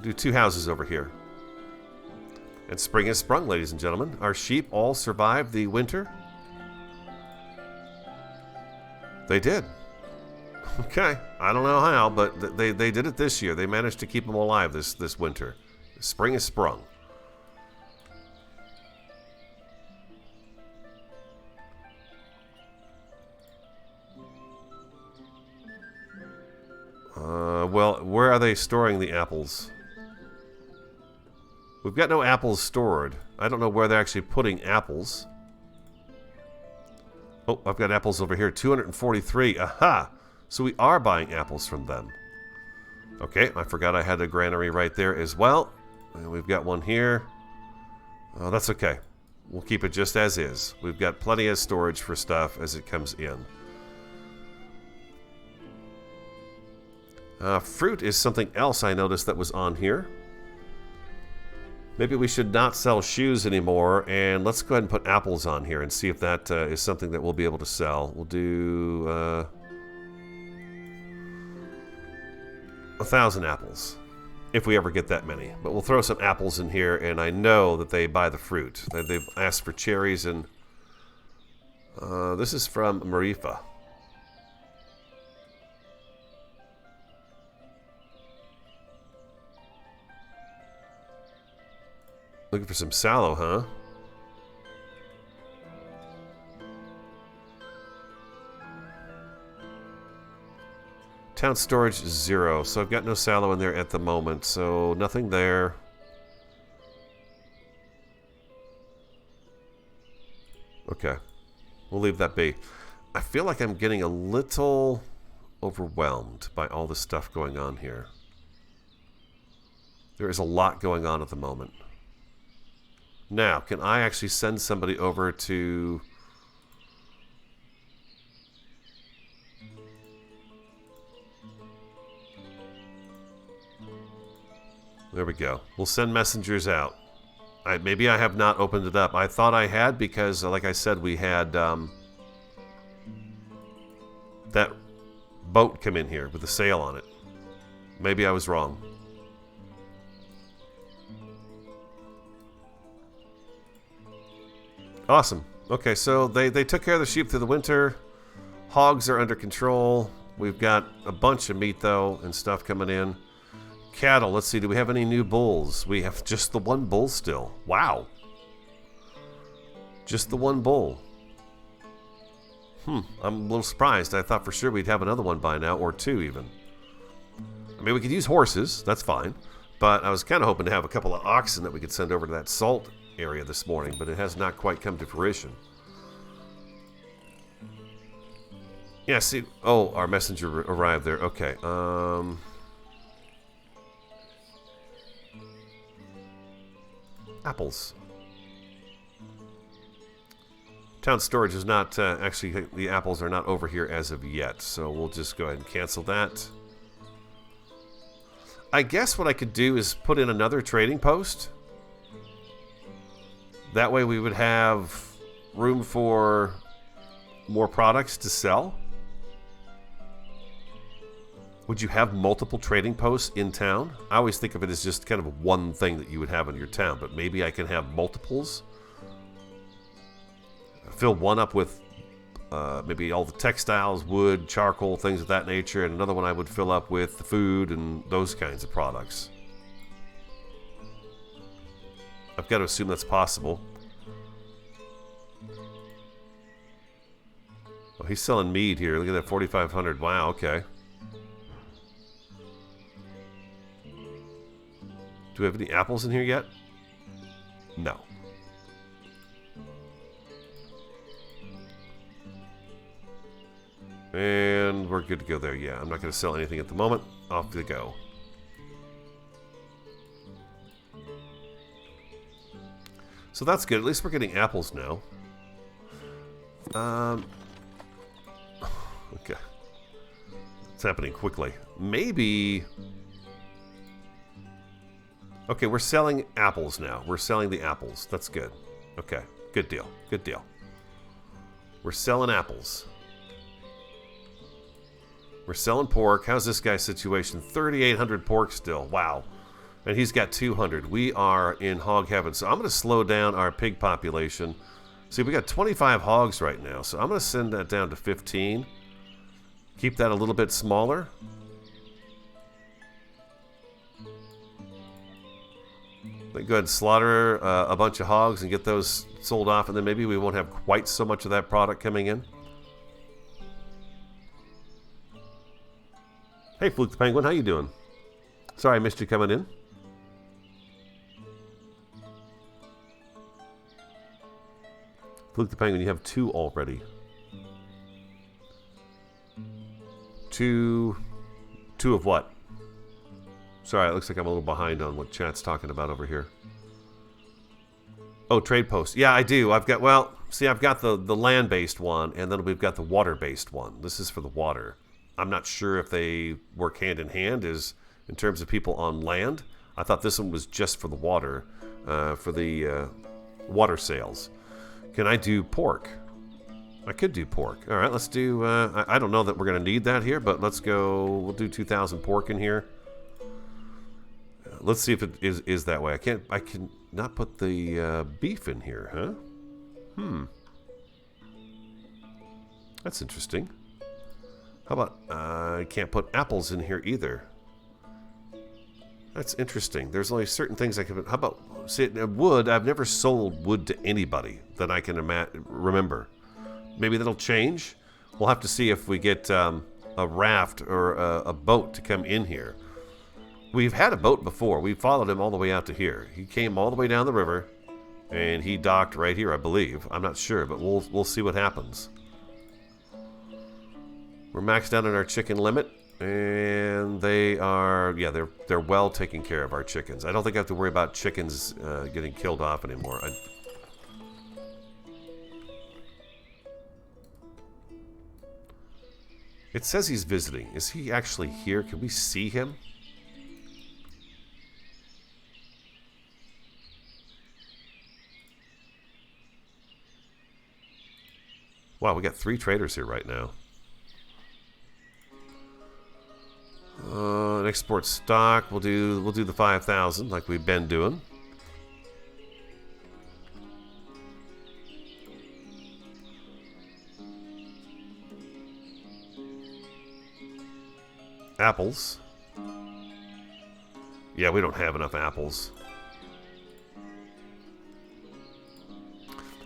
Do 2 houses over here. And spring has sprung, ladies and gentlemen. Our sheep all survived the winter. They did. Okay, I don't know how, but they did it this year. They managed to keep them alive this winter. Spring has sprung. Well, where are they storing the apples? We've got no apples stored. I don't know where they're actually putting apples. Oh, I've got apples over here. 243. Aha! So we are buying apples from them. Okay, I forgot I had a granary right there as well. And we've got one here. Oh, that's okay. We'll keep it just as is. We've got plenty of storage for stuff as it comes in. Fruit is something else I noticed that was on here. Maybe we should not sell shoes anymore, and let's go ahead and put apples on here and see if that is something that we'll be able to sell. We'll do 1,000 apples, if we ever get that many. But we'll throw some apples in here, and I know that they buy the fruit. They've asked for cherries, and this is from Marifa. Looking for some sallow, huh? Town storage 0, so I've got no sallow in there at the moment, so nothing there. Okay, we'll leave that be. I feel like I'm getting a little overwhelmed by all the stuff going on here. There is a lot going on at the moment. Now, can I actually send somebody over to... There we go. We'll send messengers out. Maybe I have not opened it up. I thought I had because, like I said, we had that boat come in here with a sail on it. Maybe I was wrong. Awesome. Okay, so they took care of the sheep through the winter. Hogs are under control. We've got a bunch of meat, though, and stuff coming in. Cattle, let's see, do we have any new bulls? We have just the one bull still. Wow. Just the one bull. I'm a little surprised. I thought for sure we'd have another one by now, or 2 even. I mean, we could use horses. That's fine. But I was kind of hoping to have a couple of oxen that we could send over to that salt area this morning, but it has not quite come to fruition. Yeah, see... Oh, our messenger arrived there. Okay, apples. Town storage is not... actually, the apples are not over here as of yet, so we'll just go ahead and cancel that. I guess what I could do is put in another trading post. That way we would have room for more products to sell. Would you have multiple trading posts in town? I always think of it as just kind of one thing that you would have in your town, but maybe I can have multiples. Fill one up with maybe all the textiles, wood, charcoal, things of that nature, and another one I would fill up with the food and those kinds of products. I've got to assume that's possible. Oh, he's selling mead here. Look at that, 4,500. Wow, okay. Do we have any apples in here yet? No. And we're good to go there. Yeah, I'm not going to sell anything at the moment. Off we go. So that's good. At least we're getting apples now. Okay. It's happening quickly. Maybe... Okay, we're selling apples now. We're selling the apples. That's good. Okay, good deal. Good deal. We're selling apples. We're selling pork. How's this guy's situation? 3,800 pork still. Wow. And he's got 200. We are in hog heaven. So I'm going to slow down our pig population. See, we got 25 hogs right now. So I'm going to send that down to 15. Keep that a little bit smaller. Then go ahead and slaughter a bunch of hogs and get those sold off. And then maybe we won't have quite so much of that product coming in. Hey, Fluke the Penguin, how you doing? Sorry I missed you coming in. Fluke the Penguin, you have 2 already. 2 of what? Sorry, it looks like I'm a little behind on what chat's talking about over here. Oh, trade post. Yeah, I do. I've got, well, see, I've got the land-based one, and then we've got the water-based one. This is for the water. I'm not sure if they work hand in hand as in terms of people on land. I thought this one was just for the water, for the water sales. Can I do pork? I could do pork. All right, let's do... I don't know that we're going to need that here, but let's go... We'll do 2,000 pork in here. Let's see if it is that way. I can not put the beef in here, huh? That's interesting. How about... I can't put apples in here either. That's interesting. There's only certain things I can... How about... See, wood, I've never sold wood to anybody that I can remember. Maybe that'll change. We'll have to see if we get a raft or a boat to come in here. We've had a boat before. We followed him all the way out to here. He came all the way down the river, and he docked right here, I believe. I'm not sure, but we'll see what happens. We're maxed out on our chicken limit, and they are, yeah, they're well taken care of, our chickens. I don't think I have to worry about chickens getting killed off anymore. It says he's visiting. Is he actually here? Can we see him? Wow, we got 3 traders here right now. And export stock. We'll do the 5,000 like we've been doing. Apples. Yeah, we don't have enough apples.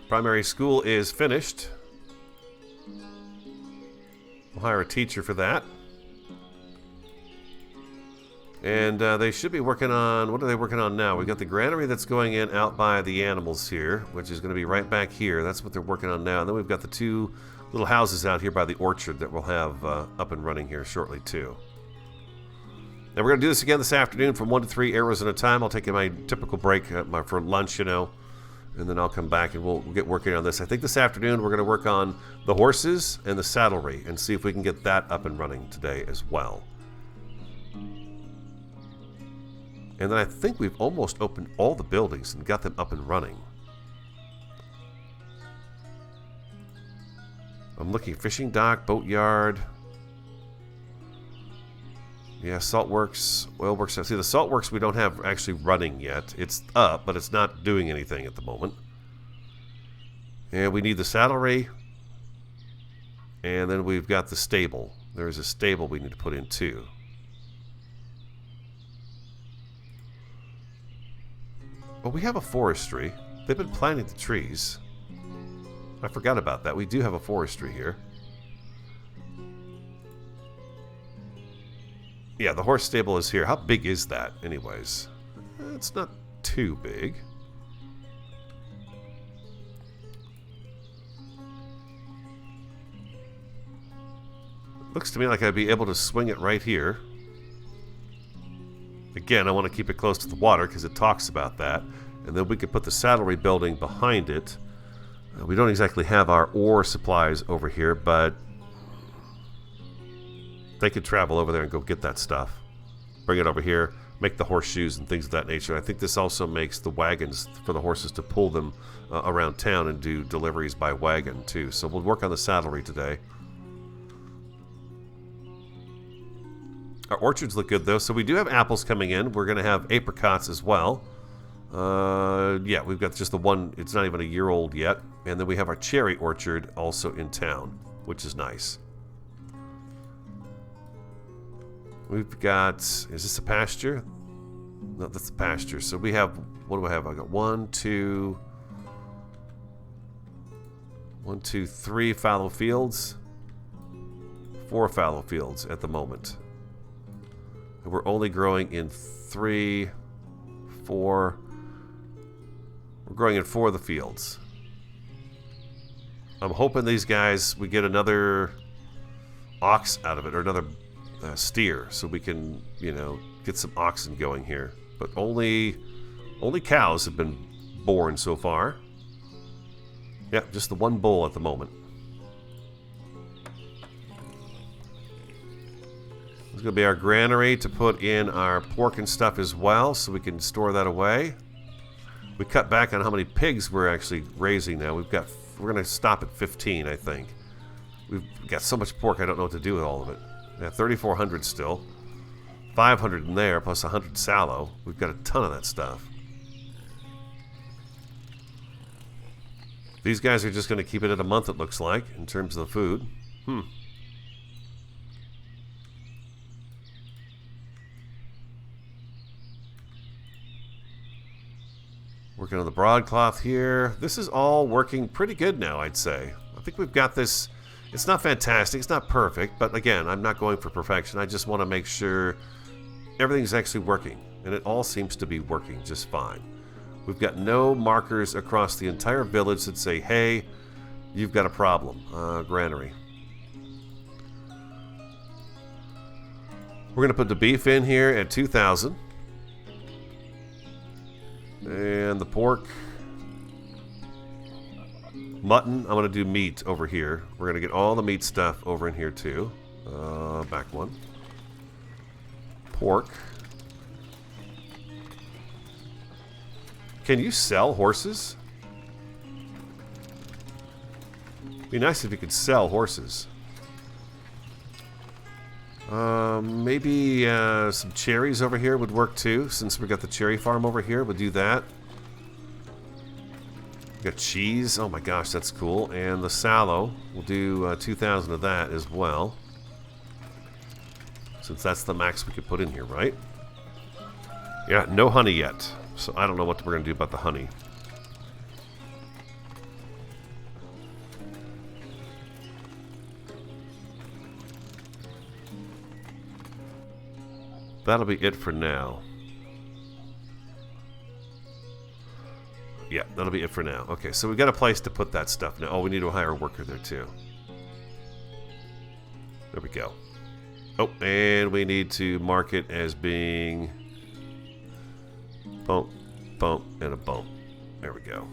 Primary school is finished. We'll hire a teacher for that. And they should be working on, what are they working on now? We've got the granary that's going in out by the animals here, which is going to be right back here. That's what they're working on now. And then we've got the 2 little houses out here by the orchard that we'll have up and running here shortly too. Now we're going to do this again this afternoon from 1 to 3 arrows at a time. I'll take my typical break for lunch, you know, and then I'll come back and we'll get working on this. I think this afternoon we're going to work on the horses and the saddlery and see if we can get that up and running today as well. And then I think we've almost opened all the buildings and got them up and running. I'm looking fishing dock, boatyard. Yeah, salt works, oil works. See, the salt works we don't have actually running yet. It's up, but it's not doing anything at the moment. And we need the saddlery. And then we've got the stable. There's a stable we need to put in too. Well, we have a forestry. They've been planting the trees. I forgot about that. We do have a forestry here. Yeah, the horse stable is here. How big is that, anyways? It's not too big. Looks to me like I'd be able to swing it right here. Again, I want to keep it close to the water because it talks about that. And then we could put the saddlery building behind it. We don't exactly have our ore supplies over here, but they could travel over there and go get that stuff. Bring it over here, make the horseshoes and things of that nature. I think this also makes the wagons for the horses to pull them around town and do deliveries by wagon too. So we'll work on the saddlery today. Our orchards look good though, so we do have apples coming in. We're going to have apricots as well. Yeah, we've got just the one, it's not even a year old yet. And then we have our cherry orchard also in town, which is nice. We've got, is this a pasture? No, that's a pasture. So we have, what do I have? I got 1, 2, 3 fallow fields. 4 fallow fields at the moment. And we're only growing in 3, 4. We're growing in 4 of the fields. I'm hoping these guys, we get another ox out of it, or another steer, so we can, you know, get some oxen going here. But only cows have been born so far. Yep, just the 1 bull at the moment. It's going to be our granary to put in our pork and stuff as well, so we can store that away. We cut back on how many pigs we're actually raising now. We're going to stop at 15, I think. We've got so much pork, I don't know what to do with all of it. Yeah, 3,400 still. 500 in there, plus 100 sallow. We've got a ton of that stuff. These guys are just going to keep it at a month, it looks like, in terms of the food. Working on the broadcloth here. This is all working pretty good now, I'd say. I think we've got this. It's not fantastic. It's not perfect. But again, I'm not going for perfection. I just want to make sure everything's actually working. And it all seems to be working just fine. We've got no markers across the entire village that say, hey, you've got a problem. Granary. We're going to put the beef in here at 2,000. And the pork, mutton, I'm going to do meat over here. We're going to get all the meat stuff over in here too. Back one. Pork. Can you sell horses? Be nice if you could sell horses. Maybe some cherries over here would work too, since we got the cherry farm over here. We'll do that. We got cheese. Oh my gosh, that's cool. And the sallow. We'll do 2,000 of that as well, since that's the max we could put in here, right? Yeah, no honey yet, so I don't know what we're going to do about the honey. That'll be it for now. Yeah, that'll be it for now. Okay, so we got a place to put that stuff now. Oh, we need to hire a worker there too. There we go. Oh, and we need to mark it as being bump, bump, and a bump. There we go.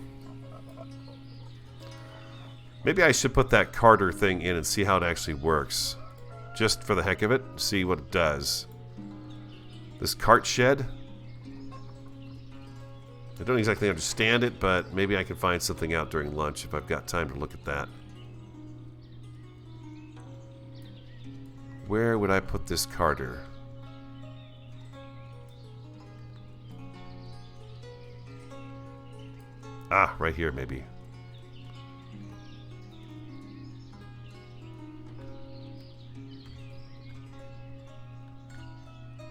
Maybe I should put that Carter thing in and see how it actually works. Just for the heck of it, see what it does. This cart shed. I don't exactly understand it, but maybe I can find something out during lunch if I've got time to look at that. Where would I put this Carter? Ah, right here maybe.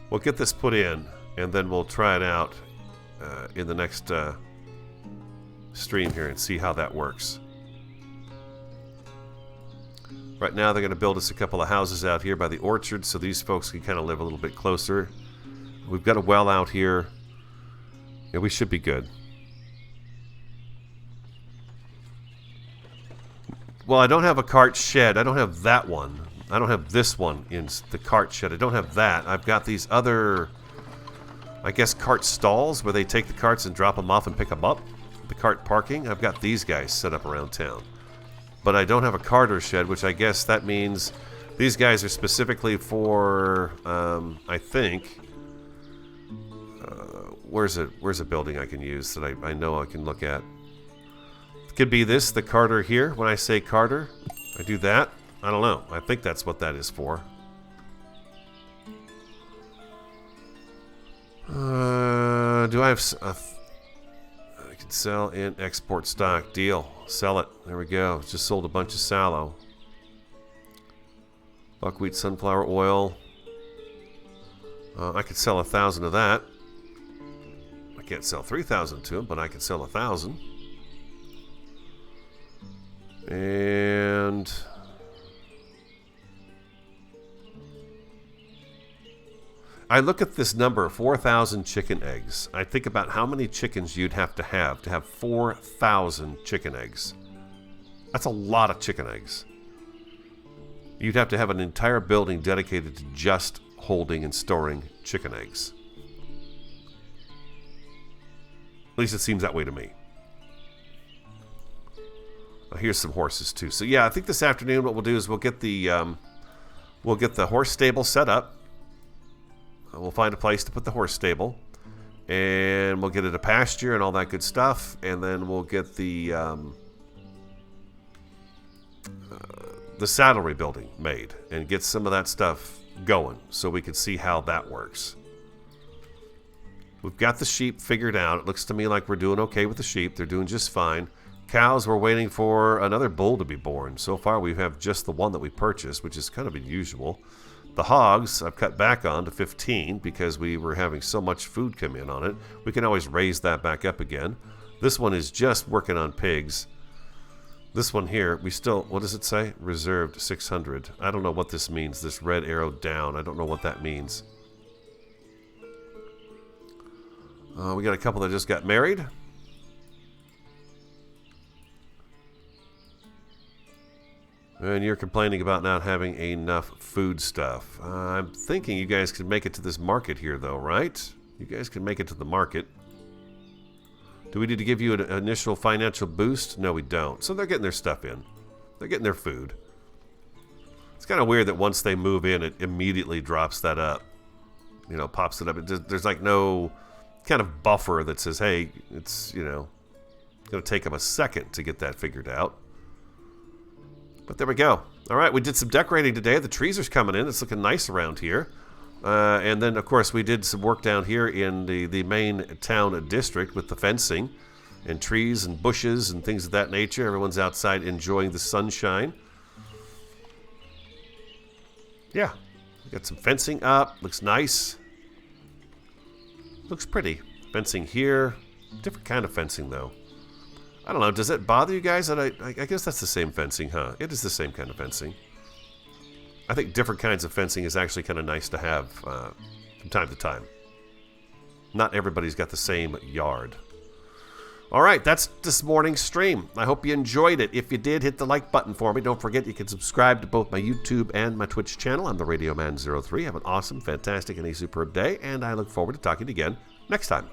We'll get this put in, and then we'll try it out in the next stream here and see how that works. Right now they're going to build us a couple of houses out here by the orchard so these folks can kind of live a little bit closer. We've got a well out here. Yeah, we should be good. Well, I don't have a cart shed. I don't have that one. I don't have this one in the cart shed. I don't have that. I've got these other, I guess, cart stalls where they take the carts and drop them off and pick them up. The cart parking. I've got these guys set up around town. But I don't have a carter shed, which I guess that means these guys are specifically for, I think, where's a building I can use that I know I can look at? It could be this, the carter here. When I say carter, I do that. I don't know. I think that's what that is for. Do I have... I can sell and export stock. Deal. Sell it. There we go. Just sold a bunch of sallow. Buckwheat, sunflower oil. I could sell 1,000 of that. I can't sell 3,000 to him, but I can sell 1,000. And... I look at this number, 4,000 chicken eggs. I think about how many chickens you'd have 4,000 chicken eggs. That's a lot of chicken eggs. You'd have to have an entire building dedicated to just holding and storing chicken eggs. At least it seems that way to me. Here's some horses too. So yeah, I think this afternoon what we'll do is we'll get the horse stable set up. We'll find a place to put the horse stable, and we'll get it a pasture and all that good stuff, and then we'll get the saddlery building made and get some of that stuff going so we can see how that works. We've got the sheep figured out. It looks to me like we're doing okay with the sheep. They're doing just fine. Cows, we're waiting for another bull to be born. So far we have just the one that we purchased, which is kind of unusual. The hogs, I've cut back on to 15 because we were having so much food come in on it. We can always raise that back up again. This one is just working on pigs. This one here, we still, what does it say? Reserved 600. I don't know what this means, this red arrow down. I don't know what that means. We got a couple that just got married. And you're complaining about not having enough food stuff. I'm thinking you guys can make it to this market here, though, right? You guys can make it to the market. Do we need to give you an initial financial boost? No, we don't. So they're getting their stuff in. They're getting their food. It's kind of weird that once they move in, it immediately drops that up. You know, pops it up. There's like no kind of buffer that says, hey, it's, you know, going to take them a second to get that figured out. But there we go. All right, we did some decorating today. The trees are coming in. It's looking nice around here. And then, of course, we did some work down here in the main town district with the fencing and trees and bushes and things of that nature. Everyone's outside enjoying the sunshine. Yeah, we got some fencing up. Looks nice. Looks pretty. Fencing here. Different kind of fencing, though. I don't know, does it bother you guys that I guess that's the same fencing, huh? It is the same kind of fencing. I think different kinds of fencing is actually kind of nice to have from time to time. Not everybody's got the same yard. All right, that's this morning's stream. I hope you enjoyed it. If you did, hit the like button for me. Don't forget you can subscribe to both my YouTube and my Twitch channel. I'm the Radio Man 03. Have an awesome, fantastic, and a superb day, and I look forward to talking to you again next time.